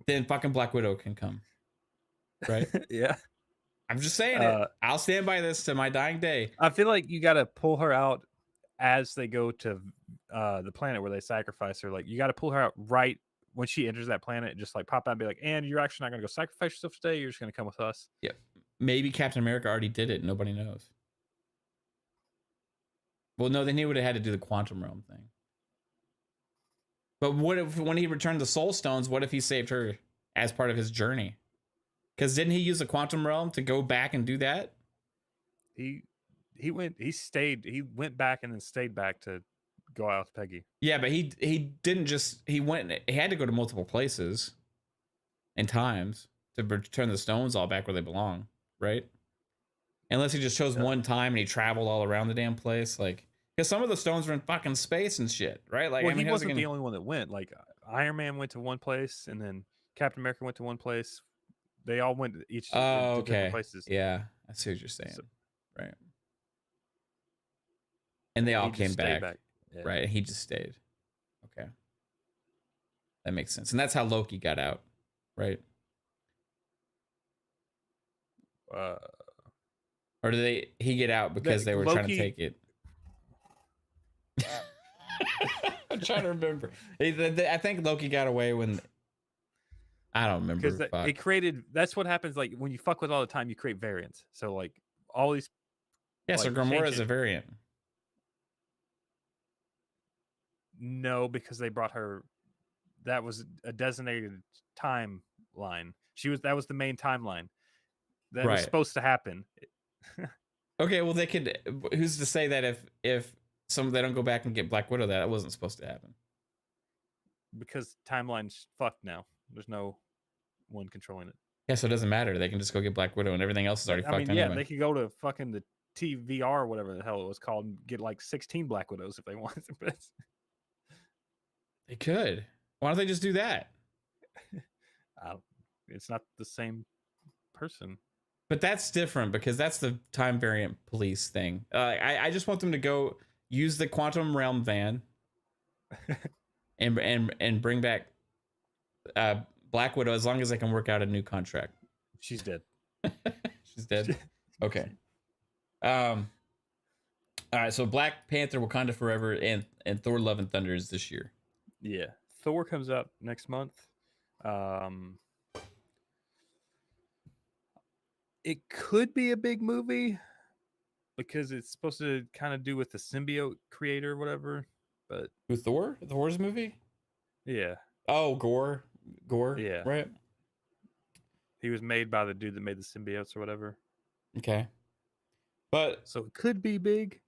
Then fucking Black Widow can come. Right? Yeah. I'm just saying it. I'll stand by this to my dying day. I feel like you got to pull her out as they go to the planet where they sacrifice her. Like, you got to pull her out right when she enters that planet, just like pop out and be like, and you're actually not going to go sacrifice yourself today. You're just going to come with us. Yeah. Maybe Captain America already did it. Nobody knows. Well, no, then he would have had to do the quantum realm thing. But what if, when he returned the Soul Stones, what if he saved her as part of his journey? Because didn't he use the quantum realm to go back and do that? He went back and then stayed back to go out with Peggy. Yeah, but he didn't just, he had to go to multiple places and times to return the stones all back where they belong, right? Unless he just chose one time and he traveled all around the damn place, like, because some of the stones were in fucking space and shit, right? Like, well, I mean, he wasn't the only one that went. Like, Iron Man went to one place, and then Captain America went to one place. They all went to each to different places. Yeah, I see what you're saying. So, right. And they all came back. Yeah. Right. And he just stayed. Okay. That makes sense. And that's how Loki got out, right? Or did he get out because they were trying to take it? I'm trying to remember. I think Loki got away when, I don't remember. Because it created, that's what happens, like, when you fuck with all the time, you create variants. So, like, all these. Yeah, like, so Gamora is a variant. No, because they brought her, that was a designated timeline. That was the main timeline. That was supposed to happen. Okay, well, they could, who's to say that if they don't go back and get Black Widow, that wasn't supposed to happen? Because timeline's fucked now. There's no one controlling it. Yeah, so it doesn't matter. They can just go get Black Widow and everything else is already fucked anyway. Yeah, they could go to fucking the TVR or whatever the hell it was called and get like 16 Black Widows if they wanted. They could. Why don't they just do that? It's not the same person. But that's different because that's the time variant police thing. I just want them to go use the quantum realm van and bring back Black Widow as long as they can work out a new contract. She's dead. She's dead. Okay. All right. So Black Panther, Wakanda Forever, and Thor: Love and Thunder is this year. Yeah, Thor comes up next month. It could be a big movie because it's supposed to kind of do with the symbiote creator or whatever. But with Thor's movie? Yeah. Oh, Gore. Yeah. Right. He was made by the dude that made the symbiotes or whatever. Okay. But so it could be big.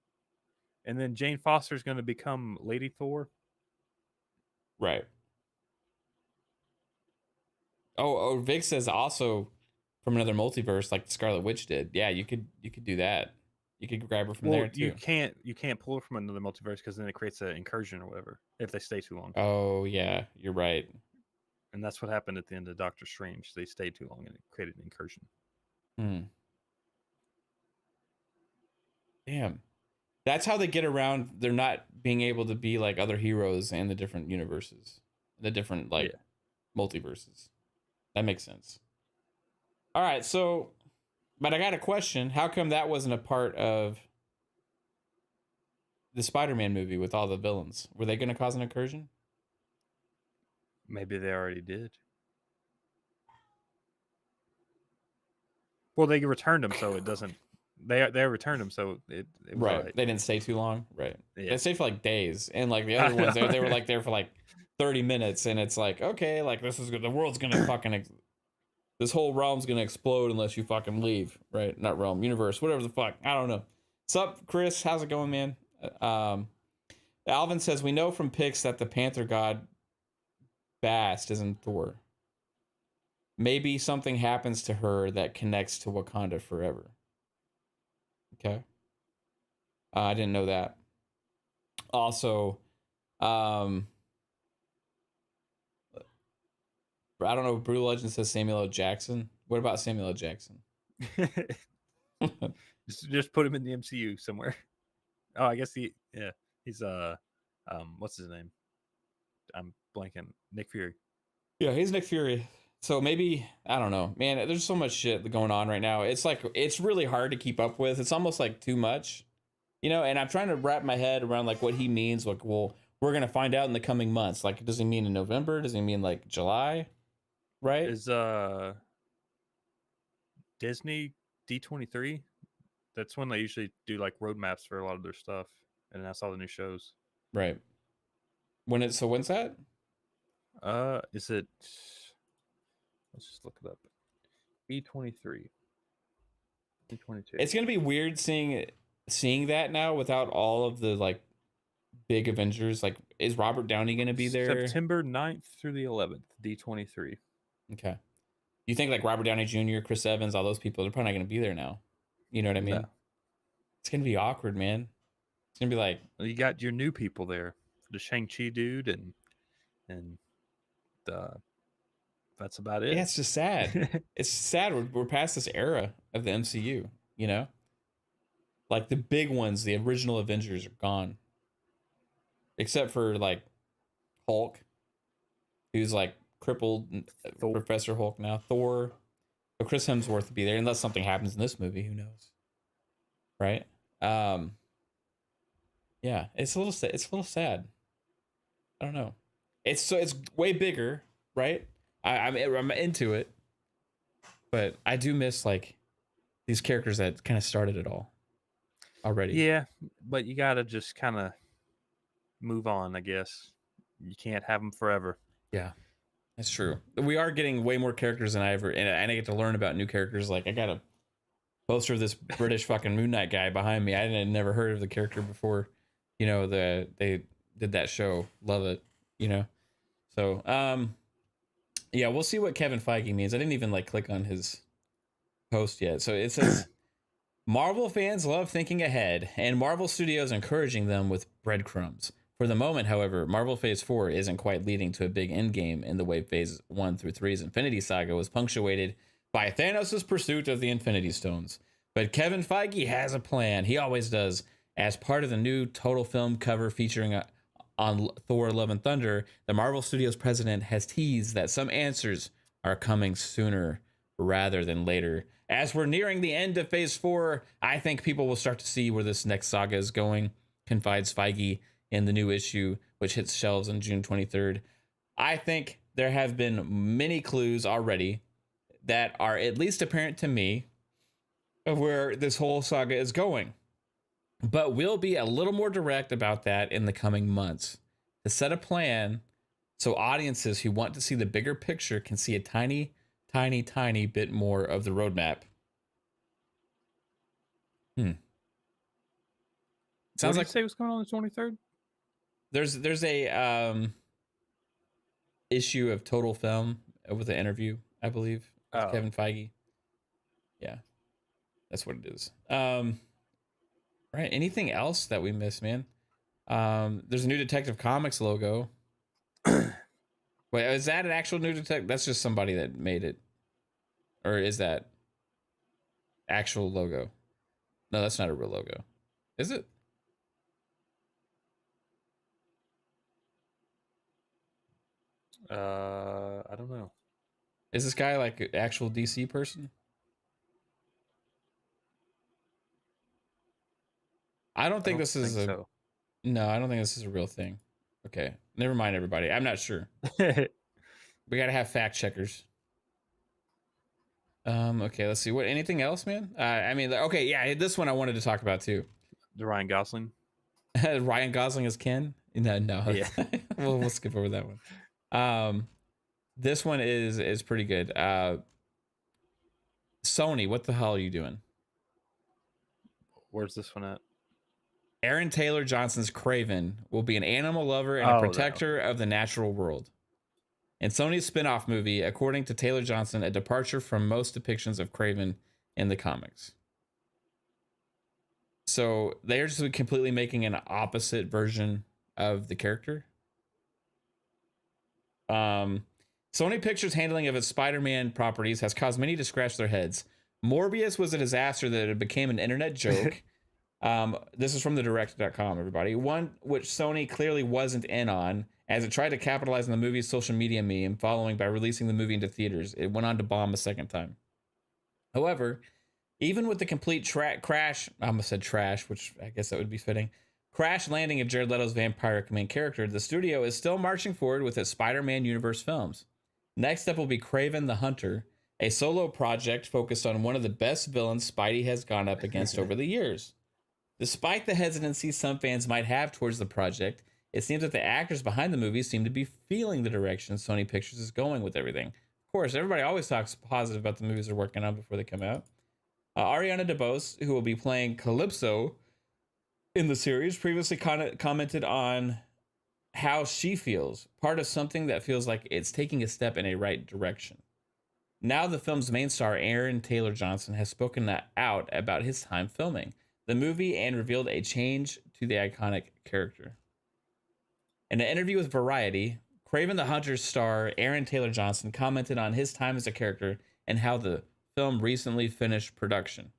And then Jane Foster's going to become Lady Thor. Right. Oh, Vic says also from another multiverse like the Scarlet Witch did. Yeah, you could do that. You could grab her from there too. You can't pull her from another multiverse because then it creates an incursion or whatever if they stay too long. Oh yeah, you're right. And that's what happened at the end of Doctor Strange. They stayed too long and it created an incursion. Damn. That's how they get around. They're not being able to be like other heroes in the different universes, the different multiverses. That makes sense. All right. So, but I got a question. How come that wasn't a part of the Spider-Man movie with all the villains? Were they going to cause an incursion? Maybe they already did. Well, they returned them, so it doesn't. They returned them, so it was right. They didn't stay too long, right? Yeah. They stayed for like days, and like the other ones, they were like there for like 30 minutes, and it's like, okay, like this is good. The world's gonna fucking this whole realm's gonna explode unless you fucking leave, right? Not realm, universe, whatever the fuck. I don't know. Sup, Chris? How's it going, man? Alvin says, we know from pics that the Panther God Bast isn't Thor. Maybe something happens to her that connects to Wakanda forever. Okay. I didn't know that. Also, I don't know. Brew Legend says Samuel L. Jackson. What about Samuel L. Jackson? just put him in the MCU somewhere. Oh, I guess he's what's his name? I'm blanking. Nick Fury. Yeah, he's Nick Fury. So maybe, I don't know, man. There's so much shit going on right now. It's like, it's really hard to keep up with. It's almost like too much, you know. And I'm trying to wrap my head around like what he means. Like, well, we're gonna find out in the coming months. Like, does he mean in November? Does he mean like July? Right? Is Disney D23? That's when they usually do like roadmaps for a lot of their stuff, and that's all the new shows. Right. When's that? Is it? Let's just look it up. D23. D22. It's gonna be weird seeing that now without all of the like big Avengers. Like, is Robert Downey gonna be there? September 9th through the 11th. D23. Okay. You think like Robert Downey Jr., Chris Evans, all those people, they're probably not gonna be there now. You know what I mean? No. It's gonna be awkward, man. It's gonna be like, well, you got your new people there, the Shang-Chi dude, and that's about it. Yeah, it's just sad. It's sad. We're past this era of the MCU, you know? Like the big ones, the original Avengers are gone. Except for like Hulk, who's like crippled, Professor Hulk now. Thor. But Chris Hemsworth will be there unless something happens in this movie. Who knows? Right? Yeah, it's a little sad. It's a little sad. I don't know. It's way bigger, right? I'm into it, but I do miss like these characters that kind of started it all already. Yeah, but you gotta just kind of move on, I guess. You can't have them forever. Yeah, that's true. We are getting way more characters than I ever, and I get to learn about new characters. Like, I got a poster of this British fucking Moon Knight guy behind me. I had never heard of the character before. You know, they did that show. Love it. You know, so yeah, we'll see what Kevin Feige means. I didn't even like click on his post yet. So it says Marvel fans love thinking ahead, and Marvel Studios encouraging them with breadcrumbs. For the moment, however, Marvel Phase 4 isn't quite leading to a big endgame in the way Phase 1 through 3's Infinity Saga was punctuated by Thanos' pursuit of the Infinity Stones. But Kevin Feige has a plan. He always does. As part of the new total film cover featuring on Thor: Love and Thunder, the Marvel Studios president has teased that some answers are coming sooner rather than later. As we're nearing the end of Phase 4, I think people will start to see where this next saga is going, confides Feige in the new issue, which hits shelves on June 23rd. I think there have been many clues already that are at least apparent to me of where this whole saga is going. But we'll be a little more direct about that in the coming months to set a plan so audiences who want to see the bigger picture can see a tiny, tiny, tiny bit more of the roadmap. Sounds like say what's going on the 23rd. There's a issue of Total Film with an interview, I believe, with Kevin Feige. Yeah, that's what it is. Right. Anything else that we missed, man? There's a new Detective Comics logo. Wait, is that an actual new Detective? That's just somebody that made it. Or is that actual logo? No, that's not a real logo. Is it? I don't know. Is this guy like an actual DC person? I don't think this is a... No, I don't think this is a real thing. Okay. Never mind, everybody. I'm not sure. We got to have fact checkers. Okay, let's see. What? Anything else, man? I mean, okay, yeah, this one I wanted to talk about too. The Ryan Gosling. Ryan Gosling is Ken. No. Yeah. We'll skip over that one. This one is pretty good. Sony, what the hell are you doing? Where's this one at? Aaron Taylor Johnson's Kraven will be an animal lover and a protector of the natural world. In Sony's spin-off movie, according to Taylor Johnson, a departure from most depictions of Kraven in the comics. So they're just completely making an opposite version of the character. Sony Pictures' handling of its Spider-Man properties has caused many to scratch their heads. Morbius was a disaster that it became an internet joke. This is from the direct.com, everybody. One which Sony clearly wasn't in on, as it tried to capitalize on the movie's social media meme following by releasing the movie into theaters. It went on to bomb a second time. However, even with the complete crash, I almost said trash, which I guess that would be fitting, crash landing of Jared Leto's vampiric main character, the studio is still marching forward with its Spider-Man universe films. Next up will be Kraven the Hunter, a solo project focused on one of the best villains Spidey has gone up against over the years. Despite the hesitancy some fans might have towards the project, it seems that the actors behind the movie seem to be feeling the direction Sony Pictures is going with everything. Of course, everybody always talks positive about the movies they're working on before they come out. Ariana DeBose, who will be playing Calypso in the series, previously commented on how she feels, part of something that feels like it's taking a step in a right direction. Now the film's main star, Aaron Taylor Johnson, has spoken out about his time filming the movie and revealed a change to the iconic character. In an interview with Variety, Kraven the Hunter's star, Aaron Taylor Johnson, commented on his time as a character and how the film recently finished production.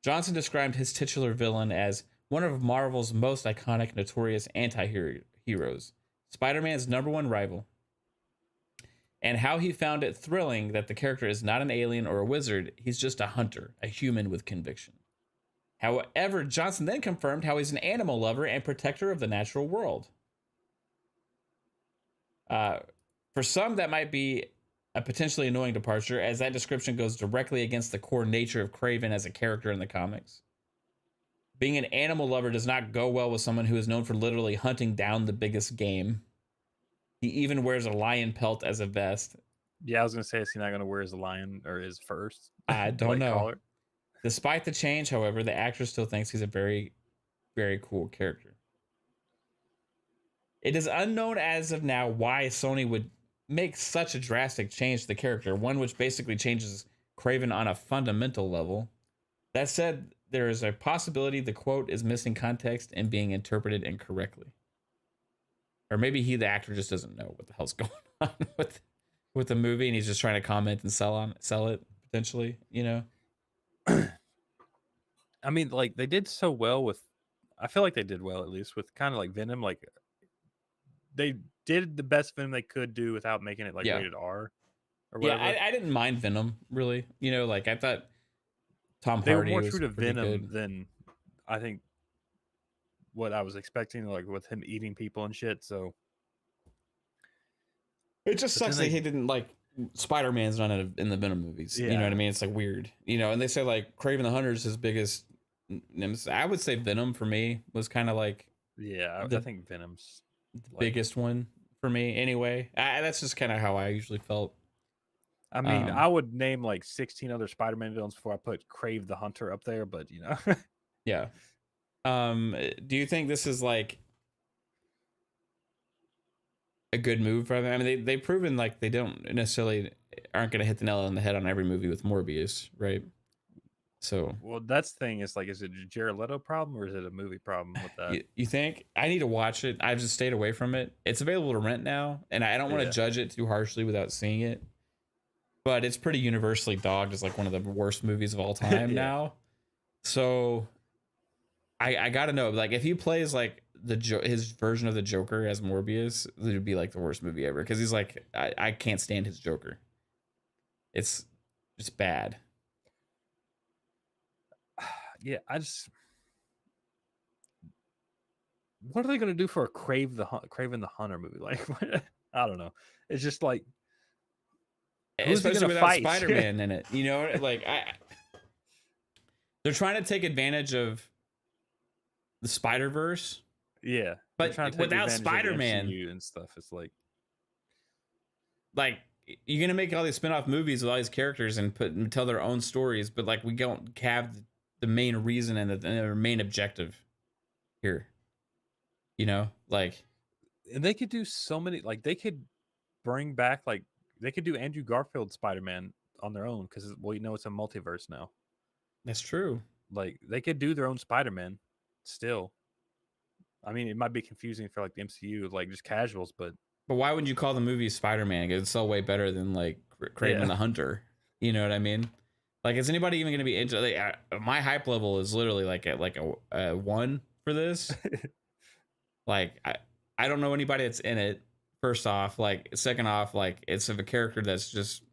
Johnson described his titular villain as one of Marvel's most iconic, notorious anti-heroes, Spider-Man's #1 rival, and how he found it thrilling that the character is not an alien or a wizard, he's just a hunter, a human with conviction. However, Johnson then confirmed how he's an animal lover and protector of the natural world. For some, that might be a potentially annoying departure, as that description goes directly against the core nature of Kraven as a character in the comics. Being an animal lover does not go well with someone who is known for literally hunting down the biggest game. He even wears a lion pelt as a vest. Yeah, I was gonna say, is he not gonna wear his lion or his first? I don't know. Collar? Despite the change, however, the actor still thinks he's a very, very cool character. It is unknown as of now why Sony would make such a drastic change to the character, one which basically changes Kraven on a fundamental level. That said, there is a possibility the quote is missing context and being interpreted incorrectly. Or maybe the actor just doesn't know what the hell's going on with the movie, and he's just trying to comment and sell it potentially, you know? I mean, like, they did so well with, I feel like they did well, at least with kind of like Venom. Like, they did the best Venom they could do without making it like rated R or whatever. Yeah, I didn't mind Venom, really. You know, like, I thought Tom they Hardy were more was true to Venom good. than I think what I was expecting, like with him eating people and shit. So it just sucks that he didn't, like, Spider-Man's not in the Venom movies. Yeah. You know what I mean? It's like weird, you know. And they say like Kraven the Hunter is his biggest nemesis. I would say Venom for me was kind of like, I think Venom's the biggest one for me. Anyway, that's just kind of how I usually felt. I mean, I would name like 16 other Spider-Man villains before I put Crave the Hunter up there, but you know. Yeah. Do you think this is like a good move for them? I mean, they've proven like they aren't going to hit the nail on the head on every movie with Morbius, right? So, well, that's the thing is like, is it a Jared Leto problem or is it a movie problem with that? You think? I need to watch it. I've just stayed away from it. It's available to rent now, and I don't want to judge it too harshly without seeing it. But it's pretty universally dogged as like one of the worst movies of all time now. So I got to know, like, if he plays like his version of the Joker as Morbius, it would be like the worst movie ever, because he's like, I can't stand his Joker. It's bad. Yeah, what are they gonna do for a Kraven the Hunter movie? Like, I don't know. It's just like, especially without Spider-Man in it, you know, like they're trying to take advantage of the Spider-Verse Yeah, they're But trying to take without advantage of the Spider-Man, MCU and stuff. It's like you're gonna make all these spin-off movies with all these characters and tell their own stories, but like we don't have the main reason and the main objective here. You know, like and they could do so many. Like they could bring back like they could do Andrew Garfield Spider-Man on their own because well, you know it's a multiverse now. that's true. Like they could do their own Spider-Man still. I mean, it might be confusing for like the MCU, like just casuals, but why would you call the movie Spider-Man? It's so way better than like Kraven the Hunter. You know what I mean? Like, is anybody even going to be into? Like, my hype level is literally like a 1 for this. Like, I don't know anybody that's in it. First off, like, second off, like, it's of a character that's just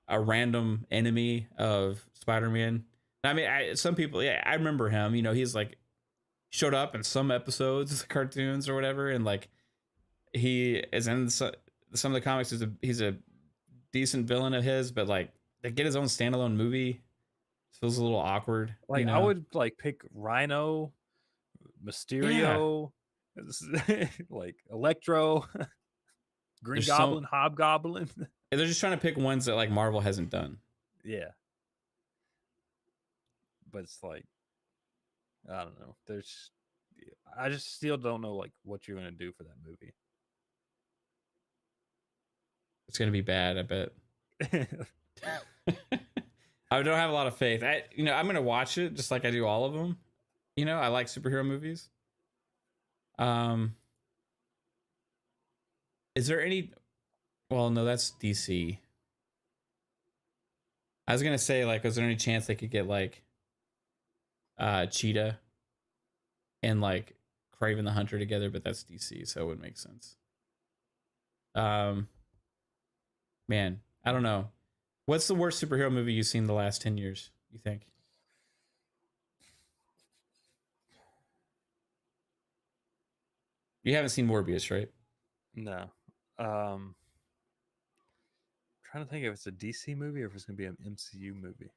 a random enemy of Spider-Man. I mean, some people, yeah, I remember him. You know, he's like showed up in some episodes of the cartoons or whatever, and like he is in some of the comics. He's a decent villain of his, but like they get his own standalone movie. It feels a little awkward. like you know? I would like pick Rhino, Mysterio, like Electro, Green Goblin, Hobgoblin. They're just trying to pick ones that like Marvel hasn't done. Yeah. But it's like, I don't know. I just still don't know like what you're gonna do for that movie. It's gonna be bad, I bet. I don't have a lot of faith. I'm gonna watch it just like I do all of them. You know, I like superhero movies. Is there any? Well, no, that's DC. I was gonna say, like, is there any chance they could get like Cheetah and like Kraven the Hunter together? But that's DC, so it would make sense. Man, I don't know. What's the worst superhero movie you've seen the last 10 years, you think? You haven't seen Morbius, right? No. Trying to think if it's a DC movie or if it's gonna be an MCU movie.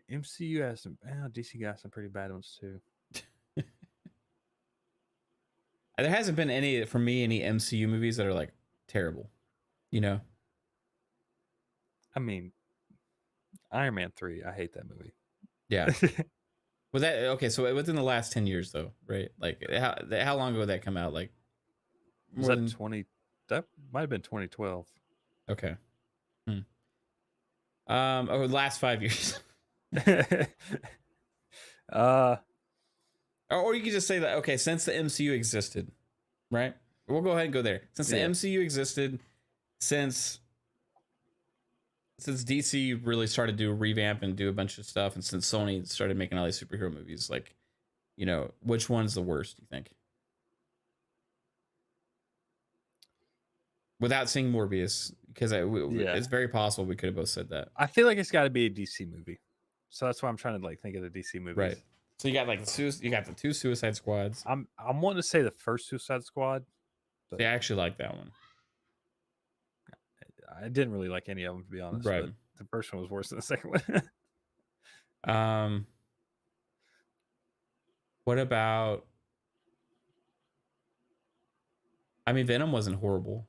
MCU has some. DC got some pretty bad ones too. There hasn't been any MCU movies that are like terrible, you know. I mean, Iron Man 3. I hate that movie. Yeah. Was that okay? So within the last 10 years, though, right? Like, how long ago did that come out? Like, was that 20? That might have been 2012. Okay. Over the last 5 years. Or you could just say that, okay, since the MCU existed, right? We'll go ahead and go there. Since the MCU existed, since DC really started to revamp and do a bunch of stuff, and since Sony started making all these superhero movies, like, you know, which one's the worst, do you think? Without seeing Morbius, because it's very possible we could have both said that. I feel like it's got to be a DC movie, so that's why I'm trying to like think of the DC movies. Right. So you got like you got the 2 Suicide Squads. I'm wanting to say the first Suicide Squad. I actually like that one. I didn't really like any of them, to be honest. Right. But the first one was worse than the second one. What about? I mean, Venom wasn't horrible.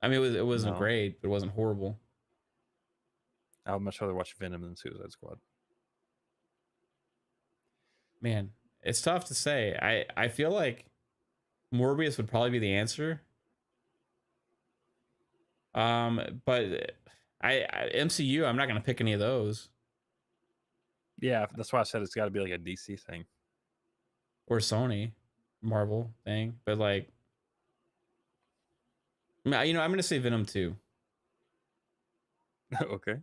I mean, it wasn't great, but it wasn't horrible. I would much rather watch Venom than Suicide Squad. Man, it's tough to say. I feel like Morbius would probably be the answer. But MCU, I'm not gonna pick any of those. Yeah, that's why I said it's got to be like a DC thing or Sony, Marvel thing. But like, you know, I'm gonna say Venom 2. Okay.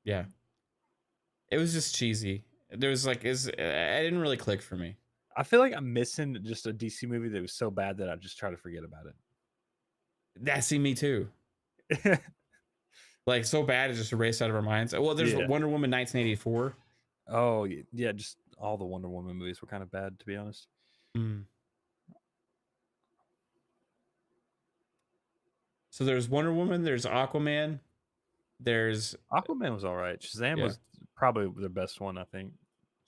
Yeah. It was just cheesy. There was like, it didn't really click for me. I feel like I'm missing just a DC movie that was so bad that I just try to forget about it. That's me too. Like, so bad it's just erased out of our minds. Well, there's Wonder Woman 1984. Oh yeah, just all the Wonder Woman movies were kind of bad, to be honest. So there's Wonder Woman, there's Aquaman, there's Aquaman was all right. Shazam was probably the best one, I think.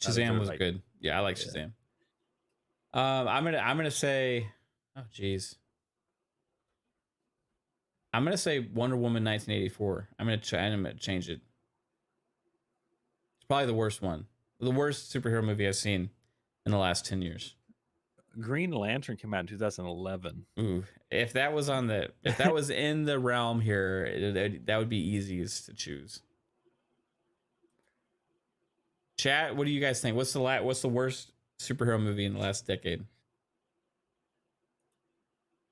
Shazam was good. Yeah, I like Shazam. I'm gonna say, oh geez, I'm gonna say Wonder Woman 1984. I'm gonna change it. It's probably the worst one, the worst superhero movie I've seen in the last 10 years. Green Lantern came out in 2011. Ooh, if that was in the realm here, that would be easiest to choose. Chat, what do you guys think? What's the worst superhero movie in the last decade?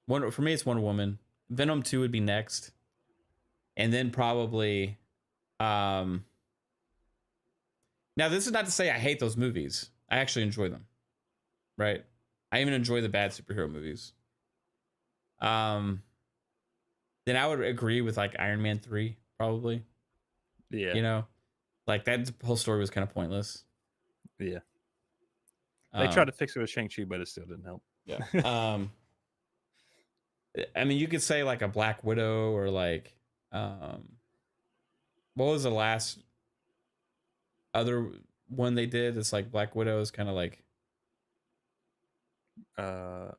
For me, it's Wonder Woman. Venom 2 would be next, and then probably. Now, this is not to say I hate those movies. I actually enjoy them. Right. I even enjoy the bad superhero movies. Then I would agree with like Iron Man 3, probably. Yeah. You know, like that whole story was kind of pointless. Yeah. They tried to fix it with Shang-Chi, but it still didn't help. Yeah. I mean, you could say like a Black Widow or like, what was the last other one they did? It's like Black Widow is kind of like, a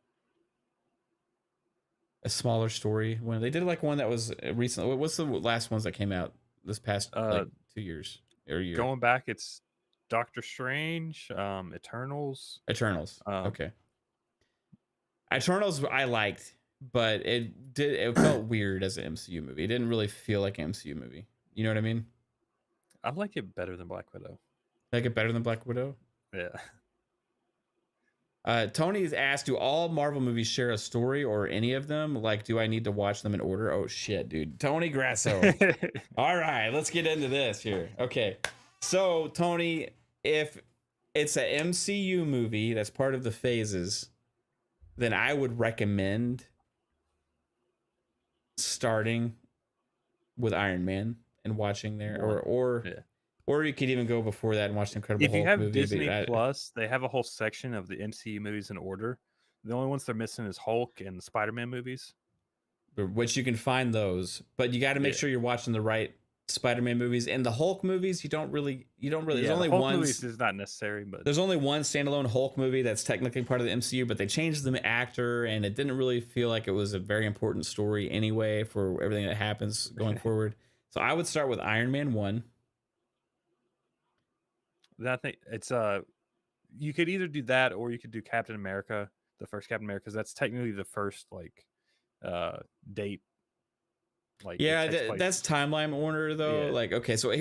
smaller story. When they did like one that was recently, what's the last ones that came out this past like 2 years or a year? Going back, it's Doctor Strange, Eternals. Okay. Eternals I liked, but it felt weird as an MCU movie. It didn't really feel like an MCU movie. You know what I mean? I like it better than Black Widow. Like it better than Black Widow? Yeah. Tony's asked, do all Marvel movies share a story or any of them? Like, do I need to watch them in order? Oh, shit, dude. Tony Grasso. All right, let's get into this here. Okay. So, Tony, if it's an MCU movie that's part of the phases, then I would recommend starting with Iron Man and watching there. Or you could even go before that and watch the Incredible Hulk movie. If you have Disney Plus, they have a whole section of the MCU movies in order. The only ones they're missing is Hulk and the Spider-Man movies. Which you can find those, but you got to make sure you're watching the right Spider-Man movies. And the Hulk movies, you don't really. There's only Hulk one. Movies is not necessary, but there's only one standalone Hulk movie that's technically part of the MCU, but they changed the actor, and it didn't really feel like it was a very important story anyway for everything that happens going forward. So I would start with Iron Man 1. I think it's you could either do that or you could do Captain America, the first Captain America, because that's technically the first like date. Like that's timeline order though. Yeah. Like okay, so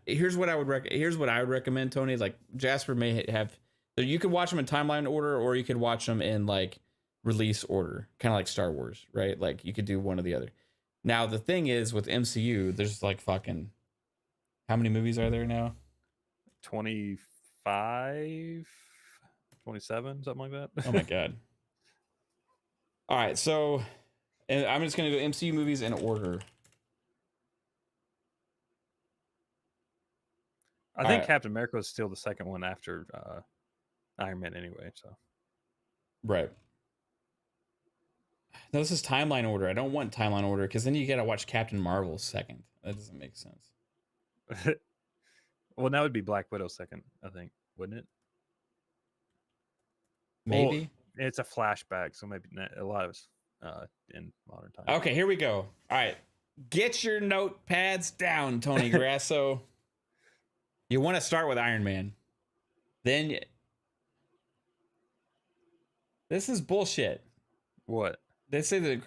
here's what I would recommend, Tony. Like Jasper may have, you could watch them in timeline order or you could watch them in like release order, kind of like Star Wars, right? Like you could do one or the other. Now the thing is with MCU, there's like fucking, how many movies are there now? 25, 27, something like that. Oh my god. All right, so and I'm just gonna go MCU movies in order. I think Captain America is still the second one after Iron Man anyway, so right. No, this is timeline order. I don't want timeline order because then you gotta watch Captain Marvel second. That doesn't make sense. Well, that would be Black Widow second, I think, wouldn't it? Maybe. Well, it's a flashback, so maybe not, a lot of us in modern times. Okay, here we go. All right. Get your notepads down, Tony Grasso. You want to start with Iron Man. Then this is bullshit. What? They say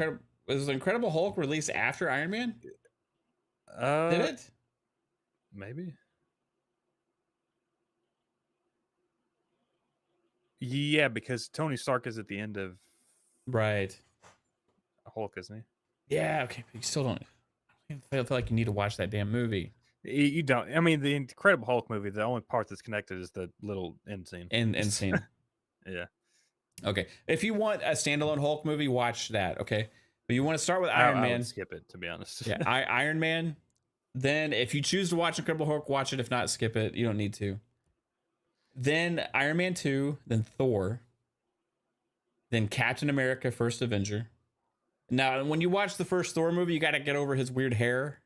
was the Incredible Hulk released after Iron Man? Did it? Maybe. Yeah, because Tony Stark is at the end of right Hulk, isn't he? Yeah, okay, but you still don't. I feel like you need to watch that damn movie. You don't. I mean, the Incredible Hulk movie, the only part that's connected is the little end scene. End scene. Yeah. Okay. If you want a standalone Hulk movie, watch that. Okay. But you want to start with Iron Man. I would skip it, to be honest. Yeah, Iron Man. Then, if you choose to watch Incredible Hulk, watch it. If not, skip it. You don't need to. Then Iron Man 2, then Thor, then Captain America, First Avenger. Now, when you watch the first Thor movie, you got to get over his weird hair.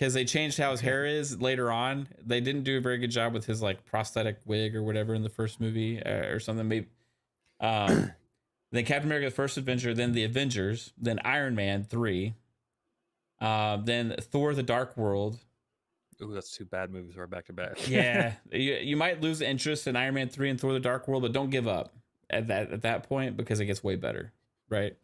because they changed how his hair is later on. They didn't do a very good job with his like prosthetic wig or whatever in the first movie or something. Maybe. Then Captain America: The First Avenger, then the Avengers, then Iron Man 3, then Thor: The Dark World. Ooh, that's 2 bad movies right back to back. Yeah, you might lose interest in Iron Man 3 and Thor: The Dark World, but don't give up at that point because it gets way better, right?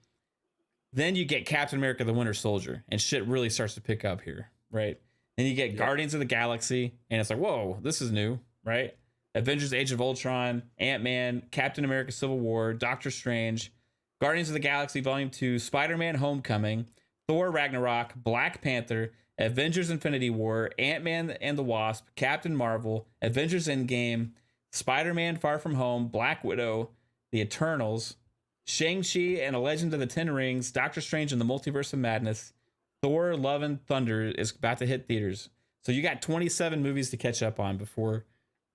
Then you get Captain America: The Winter Soldier, and shit really starts to pick up here, right? Then you get Guardians of the Galaxy, and it's like, whoa, this is new, right? Avengers: Age of Ultron, Ant-Man, Captain America: Civil War, Doctor Strange, Guardians of the Galaxy Volume 2, Spider-Man: Homecoming, Thor: Ragnarok, Black Panther, Avengers: Infinity War, Ant-Man and the Wasp, Captain Marvel, Avengers: Endgame, Spider-Man: Far From Home, Black Widow, The Eternals, Shang-Chi and a Legend of the Ten Rings, Doctor Strange and the Multiverse of Madness, Thor: Love and Thunder is about to hit theaters. So you got 27 movies to catch up on before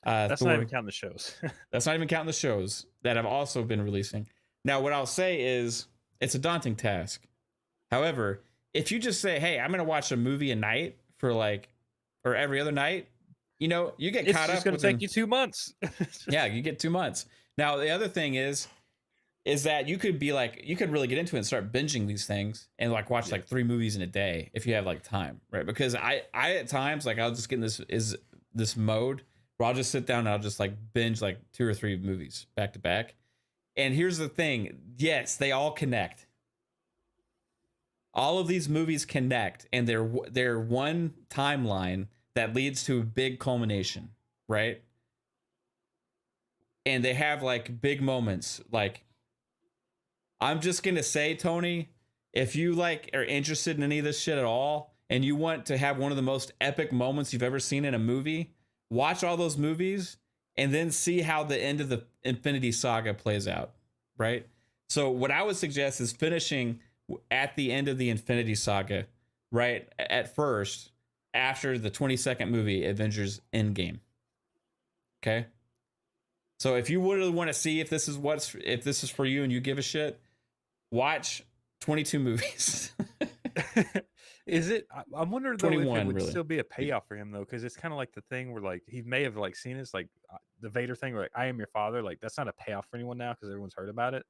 that's Thor. not even counting the shows. That's not even counting the shows that have also been releasing. Now, what I'll say is it's a daunting task. However, if you just say, hey, I'm going to watch a movie a night for like, or every other night, you know, you get caught up. It's going to take you 2 months. Yeah, you get 2 months. Now, the other thing is that you could be like, you could really get into it and start binging these things and like watch like 3 movies in a day if you have like time, right? Because I at times, like I'll just get in this mode where I'll just sit down and I'll just like binge like 2 or 3 movies back to back. And here's the thing. Yes, they all connect. All of these movies connect, and they're one timeline that leads to a big culmination, right? And they have like big moments. Like, I'm just gonna say, Tony, if you like are interested in any of this shit at all, and you want to have one of the most epic moments you've ever seen in a movie, watch all those movies and then see how the end of the Infinity Saga plays out, right? So what I would suggest is finishing at the end of the Infinity Saga, right? At first, after the 22nd movie, Avengers Endgame. Okay? So if you really want to see if this is for you and you give a shit, watch 22 movies. Is it? I'm wondering though if it would really still be a payoff for him though, because it's kind of like the thing where like he may have like seen this like the Vader thing where like I am your father, like that's not a payoff for anyone now because everyone's heard about it.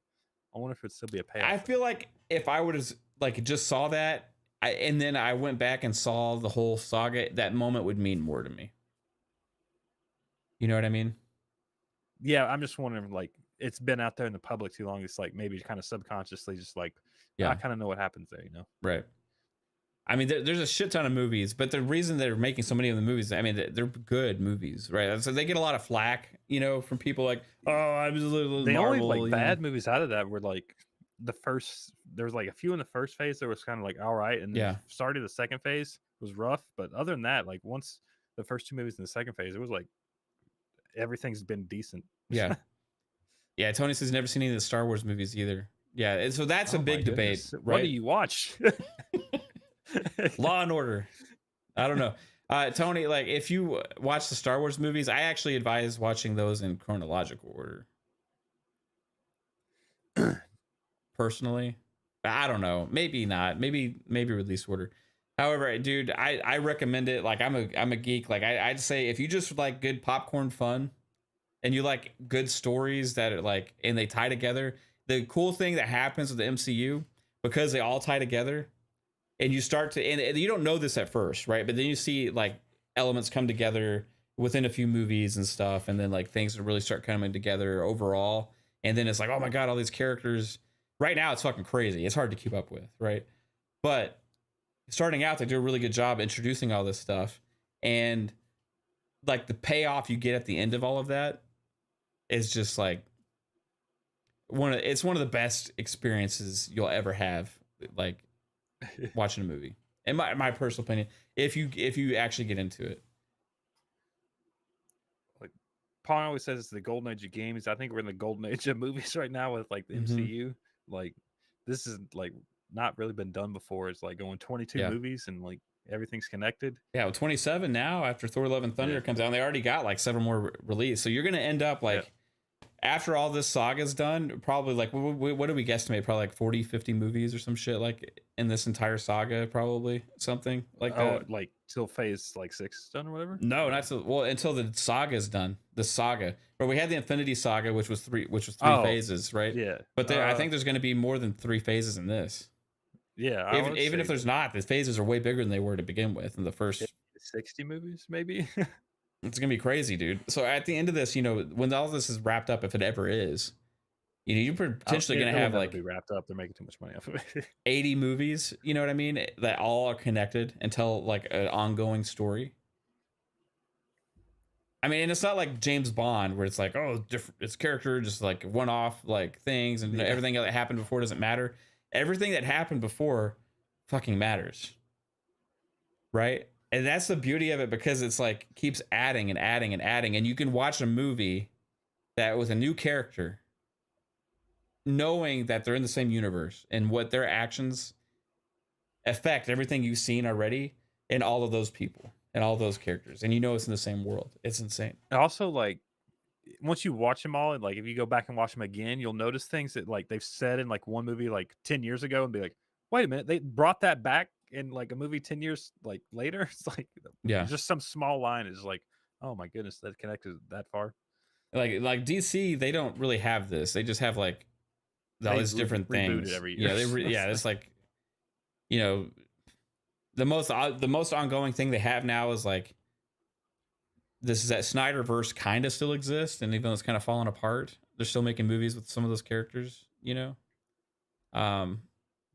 I wonder if it would still be a payoff. I feel like if I would have like just saw that and then I went back and saw the whole saga, that moment would mean more to me. You know what I mean? Yeah, I'm just wondering like it's been out there in the public too long. It's like maybe kind of subconsciously just like I kind of know what happens there, you know? Right. I mean, there's a shit ton of movies, but the reason they're making so many of the movies, I mean, they're good movies, right? So they get a lot of flack, you know, from people like, oh, I was a little the Marvel, only like bad movies out of that were like there was like a few in the first phase that was kind of like all right, and then started the second phase was rough, but other than that, like once the first 2 movies in the second phase, it was like everything's been decent. Yeah. Yeah, Tony says he's never seen any of the Star Wars movies either. Yeah, and so that's a big debate, right? What do you watch? Law and Order. I don't know. Tony, like if you watch the Star Wars movies, I actually advise watching those in chronological order. Personally, I don't know. Maybe not. Maybe release order. However, dude, I recommend it. Like I'm a geek. Like I'd say if you just like good popcorn fun and you like good stories that are like and they tie together, the cool thing that happens with the MCU, because they all tie together, and you start to and you don't know this at first, right? But then you see like elements come together within a few movies and stuff, and then like things really start coming together overall, and then it's like, oh my god, all these characters. Right now it's fucking crazy. It's hard to keep up with, right? But starting out, they do a really good job introducing all this stuff, and like the payoff you get at the end of all of that is just like it's one of the best experiences you'll ever have, like watching a movie, in my personal opinion, if you actually get into it. Like Pong always says, it's the golden age of games. I think we're in the golden age of movies right now with like the MCU. Like this is like not really been done before. It's like going 22 movies and like everything's connected. Yeah, well, 27 now after Thor: Love and Thunder comes out. They already got like several more released, so you're gonna end up like after all this saga's done, probably like what do we guesstimate? Probably like 40, 50 movies or some shit like in this entire saga, probably something like that. Like till phase like 6 is done or whatever. No, not so well until the saga is done. The saga, but we had the Infinity Saga, which was three Oh, phases, right? yeah. But there, I think there's going to be more than 3 phases in this. Yeah, I would Even say if there's not, the phases are way bigger than they were to begin with in the first 60 movies, maybe. It's gonna be crazy, dude. So at the end of this, you know, when all this is wrapped up, if it ever is, you know, you're potentially gonna have like be wrapped up. They're making too much money off of it. 80 movies. You know what I mean? That all are connected and tell like an ongoing story. I mean, and it's not like James Bond where it's like, oh, different. It's character, just like one-off like things, and everything that happened before doesn't matter. Everything that happened before fucking matters, right? And that's the beauty of it, because it's like keeps adding and adding and adding, and you can watch a movie that with a new character, knowing that they're in the same universe and what their actions affect everything you've seen already in all of those people and all those characters, and you know it's in the same world. It's insane. Also, like once you watch them all, and like if you go back and watch them again, you'll notice things that like they've said in like one movie like 10 years ago, and be like, wait a minute, they brought that back in like a movie 10 years like later. It's like, Yeah, just some small line is like, oh my goodness, that connected that far. like DC, they don't really have this. They just have like all these different things. It every year. Yeah, it's like, you know, the most ongoing thing they have now is like this is that Snyderverse kind of still exists, and even though it's kind of falling apart, they're still making movies with some of those characters, you know.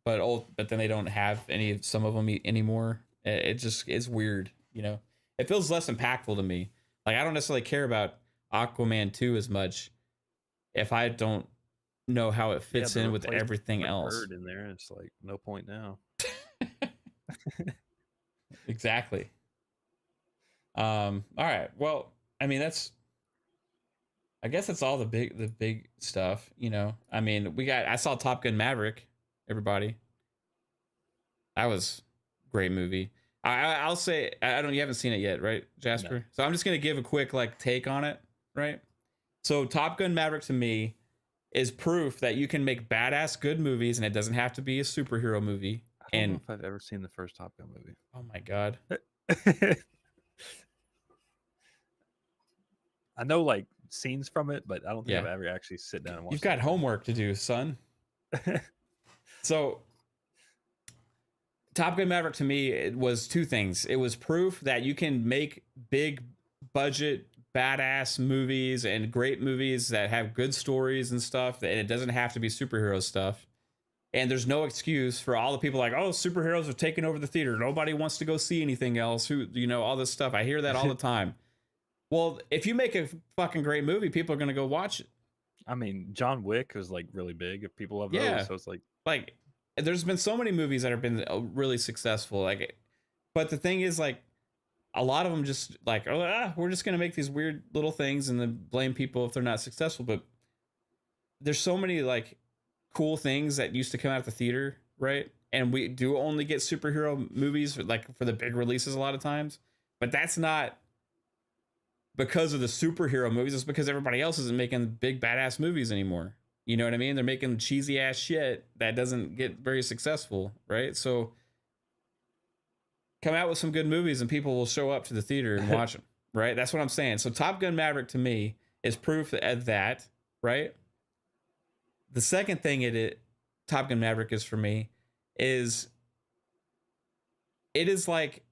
But then they don't have some of them anymore. It just is weird, you know. It feels less impactful to me. Like I don't necessarily care about Aquaman 2 as much if I don't know how it fits in with everything else. In there, it's like no point now. Exactly. All right. Well, I mean I guess that's all the big stuff, you know. I mean, I saw Top Gun Maverick, everybody. That was a great movie. I'll say you haven't seen it yet, right, Jasper? No. So I'm just gonna give a quick like take on it, right? So Top Gun Maverick to me is proof that you can make badass good movies, and it doesn't have to be a superhero movie. I don't know if I've ever seen the first Top Gun movie. Oh my god. I know like scenes from it, but I don't think I've ever actually sit down and watch. You've got homework to do, son. So Top Gun Maverick to me, it was two things. It was proof that you can make big budget badass movies and great movies that have good stories and stuff, and it doesn't have to be superhero stuff. And there's no excuse for all the people like, oh, superheroes are taking over the theater, nobody wants to go see anything else, who, you know, all this stuff. I hear that all the time. Well, if you make a fucking great movie, people are going to go watch it. I mean, John Wick was like really big. If people love those, so it's like there's been so many movies that have been really successful. Like, but the thing is, like, a lot of them just like, we're just going to make these weird little things and then blame people if they're not successful. But there's so many like cool things that used to come out of the theater, right? And we do only get superhero movies like for the big releases a lot of times, but that's not because of the superhero movies. It's because everybody else isn't making big badass movies anymore. You know what I mean? They're making cheesy ass shit that doesn't get very successful, right? So come out with some good movies and people will show up to the theater and watch them, right? That's what I'm saying. So Top Gun Maverick to me is proof of that, right? The second thing Top Gun Maverick is for me is it is like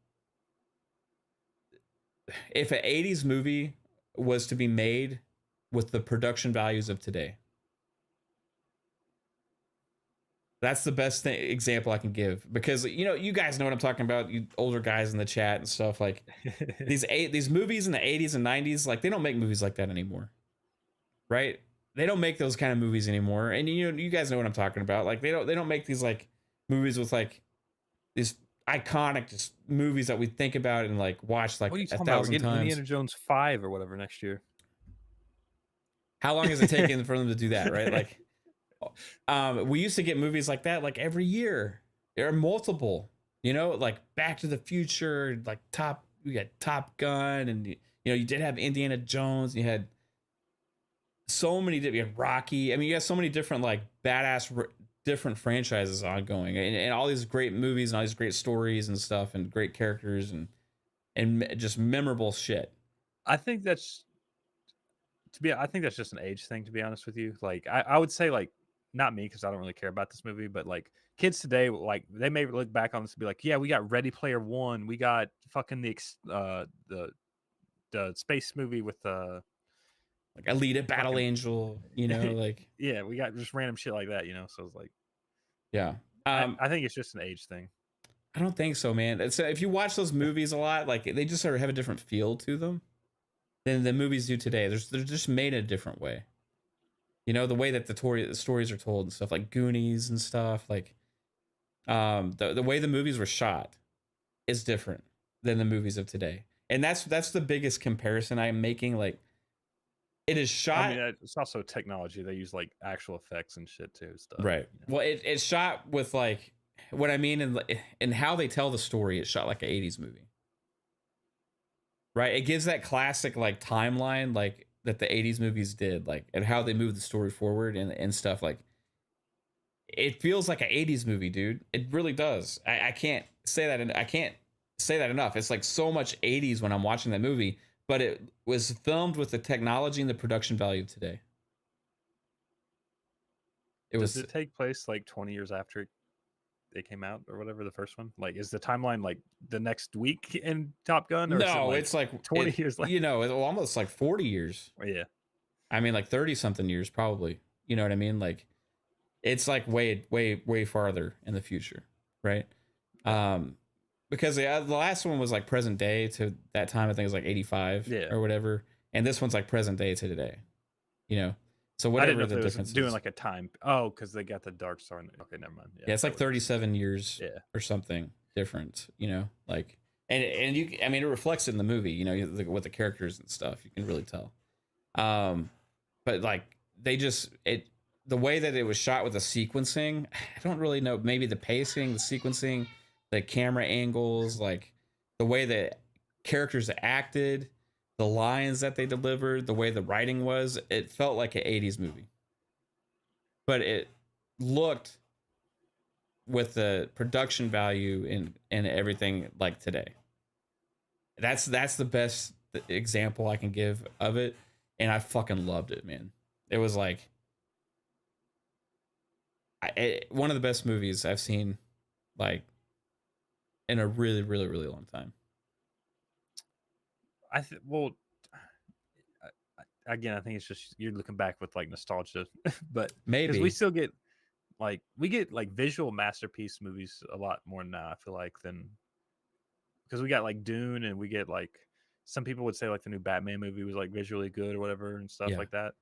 if an 80s movie was to be made with the production values of today. That's the best example I can give, because, you know, you guys know what I'm talking about, you older guys in the chat and stuff. Like these movies in the 80s and 90s, like they don't make movies like that anymore, right? They don't make those kind of movies anymore. And you know, you guys know what I'm talking about. Like they don't make these like movies with like these iconic just movies that we think about and like watch like 1,000 times. Indiana Jones 5 or whatever next year. How long has it taken for them to do that, right? Like we used to get movies like that like every year. There are multiple, you know, like Back to the Future, like we got Top Gun, and you know, you did have Indiana Jones, you had so many different, you had Rocky. I mean, you got so many different like badass different franchises ongoing, and all these great movies and all these great stories and stuff and great characters. And and just memorable shit. I think that's I think that's just an age thing, to be honest with you. Like I would say like not me because I don't really care about this movie, but like kids today, like they may look back on this and be like, yeah, we got Ready Player One, we got fucking the space movie with Like Alita, Battle fucking Angel, you know, like yeah, we got just random shit like that, you know. So it's like yeah. I think it's just an age thing. I don't think so, man. So if you watch those movies a lot, like they just sort of have a different feel to them than the movies do today. They're just made in a different way. You know, the way that the stories are told and stuff, like Goonies and stuff, like the way the movies were shot is different than the movies of today. And that's the biggest comparison I'm making. Like it is shot. I mean, it's also technology. They use like actual effects and shit too. Stuff. Right. You know? Well, it's shot with like what I mean in how they tell the story. It's shot like an 80s movie. Right. It gives that classic like timeline like that the 80s movies did, like and how they move the story forward and stuff. Like it feels like an 80s movie, dude. It really does. I can't say that. I can't say that enough. It's like so much 80s when I'm watching that movie, but it was filmed with the technology and the production value of today. Does it take place like 20 years after it came out or whatever, the first one? Like, is the timeline like the next week in Top Gun? Or no, it's like 20 years later. You know, almost like 40 years. Yeah. I mean, like 30 something years, probably. You know what I mean? Like, it's like way farther in the future, right? Because the last one was like present day to that time. I think it was like 85 or whatever. And this one's like present day to today, you know? So whatever the difference is. Doing like a time. Oh, because they got the Dark Star. Okay, never mind. Yeah, it's like 37 years or something different, you know? Like, and you, I mean, it reflects in the movie, you know, with the characters and stuff. You can really tell. But like, the way that it was shot with the sequencing, I don't really know. Maybe the pacing, the sequencing, the camera angles, like the way that characters acted, the lines that they delivered, the way the writing was, it felt like an 80s movie. But it looked with the production value and everything like today. That's the best example I can give of it. And I fucking loved it, man. It was like one of the best movies I've seen, like, in a really, really, really long time. Again, I think it's just you're looking back with like nostalgia, but maybe because we still get like visual masterpiece movies a lot more now. I feel like than because we got like Dune and we get like some people would say like the new Batman movie was like visually good or whatever and stuff like that.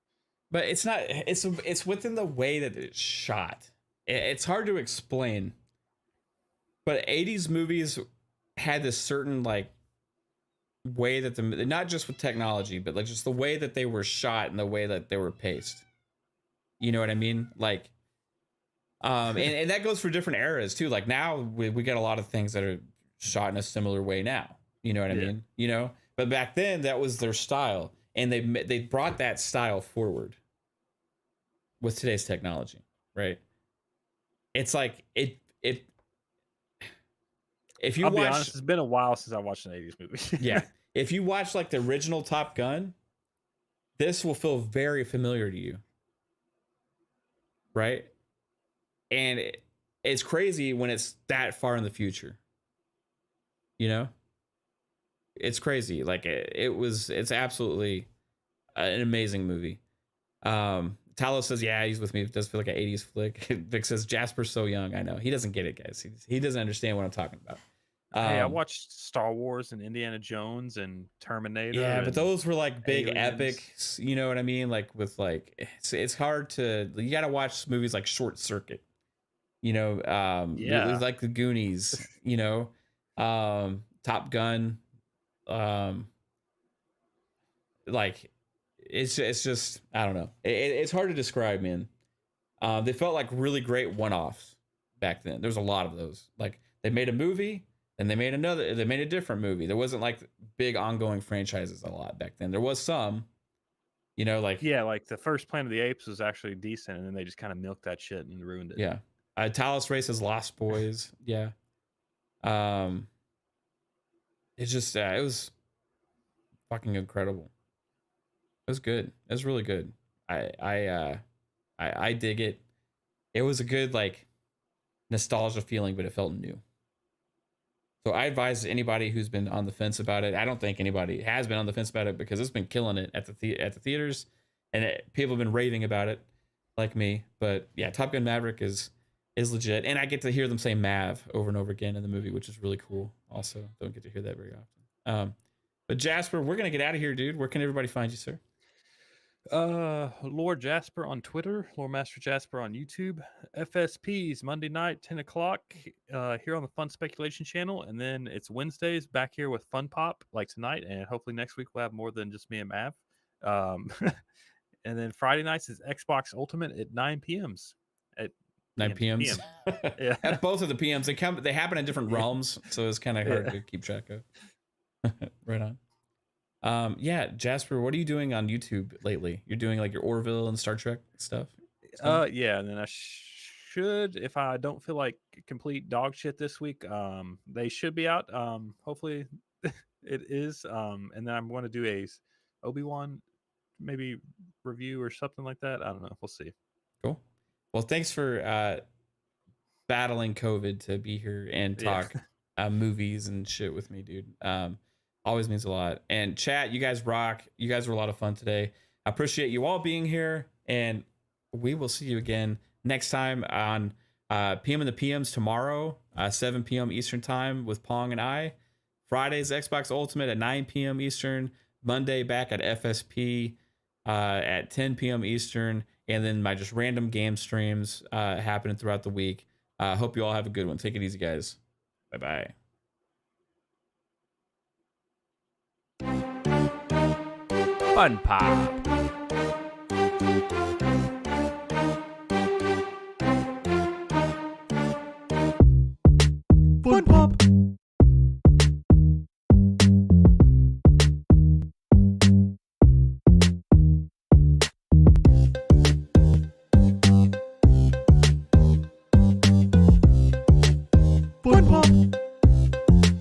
But it's not. It's within the way that it's shot. It's hard to explain. But 80s movies had this certain like way that not just with technology, but like just the way that they were shot and the way that they were paced. You know what I mean? Like, and that goes for different eras too. Like now we get a lot of things that are shot in a similar way now. You know what I mean? You know, but back then that was their style, and they brought that style forward with today's technology, right? It's like it. If you I'll be honest, it's been a while since I watched an 80s movie. Yeah. If you watch like the original Top Gun, this will feel very familiar to you. Right? And it's crazy when it's that far in the future. You know? It's crazy. Like it's absolutely an amazing movie. Talos says, yeah, he's with me. It does feel like an 80s flick. Vic says, Jasper's so young. I know. He doesn't get it, guys. He doesn't understand what I'm talking about. Hey, I watched Star Wars and Indiana Jones and Terminator. Yeah, but those were like big epics. You know what I mean? Like with like, it's hard to. You got to watch movies like Short Circuit. You know, like the Goonies. You know, Top Gun. Like, it's just I don't know. It's hard to describe, man. They felt like really great one-offs back then. There's a lot of those. Like they made a movie. And they made a different movie. There wasn't like big ongoing franchises a lot back then. There was some, you know, like. Yeah, like the first Planet of the Apes was actually decent. And then they just kind of milked that shit and ruined it. Yeah. Talos Race's Lost Boys. Yeah. it's just it was fucking incredible. It was good. It was really good. I dig it. It was a good like nostalgia feeling, but it felt new. So I advise anybody who's been on the fence about it. I don't think anybody has been on the fence about it because it's been killing it at the theaters, and people have been raving about it, like me. But yeah, Top Gun Maverick is legit, and I get to hear them say Mav over and over again in the movie, which is really cool. Also, don't get to hear that very often. But Jasper, we're gonna get out of here, dude. Where can everybody find you, sir? Lord Jasper on Twitter, Lord Master Jasper on YouTube, FSPs Monday night 10 o'clock here on the Fun Speculation channel, and then it's Wednesdays back here with FunPop like tonight, and hopefully next week we'll have more than just me and Mav. And then Friday nights is Xbox Ultimate at 9 p.m.s. At 9 p.m.s. Yeah. At both of the p.m.s, they happen in different realms, so it's kind of hard to keep track of. Right on. Yeah, Jasper, what are you doing on YouTube lately? You're doing like your Orville and Star Trek stuff? Yeah, and then I should, if I don't feel like complete dog shit this week, they should be out. Hopefully it is. And then I'm going to do a Obi-Wan maybe review or something like that. I don't know. We'll see. Cool. Well, thanks for battling COVID to be here and talk movies and shit with me, dude. Always means a lot. And chat, you guys rock. You guys were a lot of fun today. I appreciate you all being here, and we will see you again next time on PM and the PMs tomorrow, 7 p.m. Eastern time with Pong and I. Friday's Xbox Ultimate at 9 p.m. Eastern. Monday back at FSP at 10 p.m. Eastern. And then my just random game streams happening throughout the week. Hope you all have a good one. Take it easy, guys. Bye-bye. FunPop. FunPop. FunPop.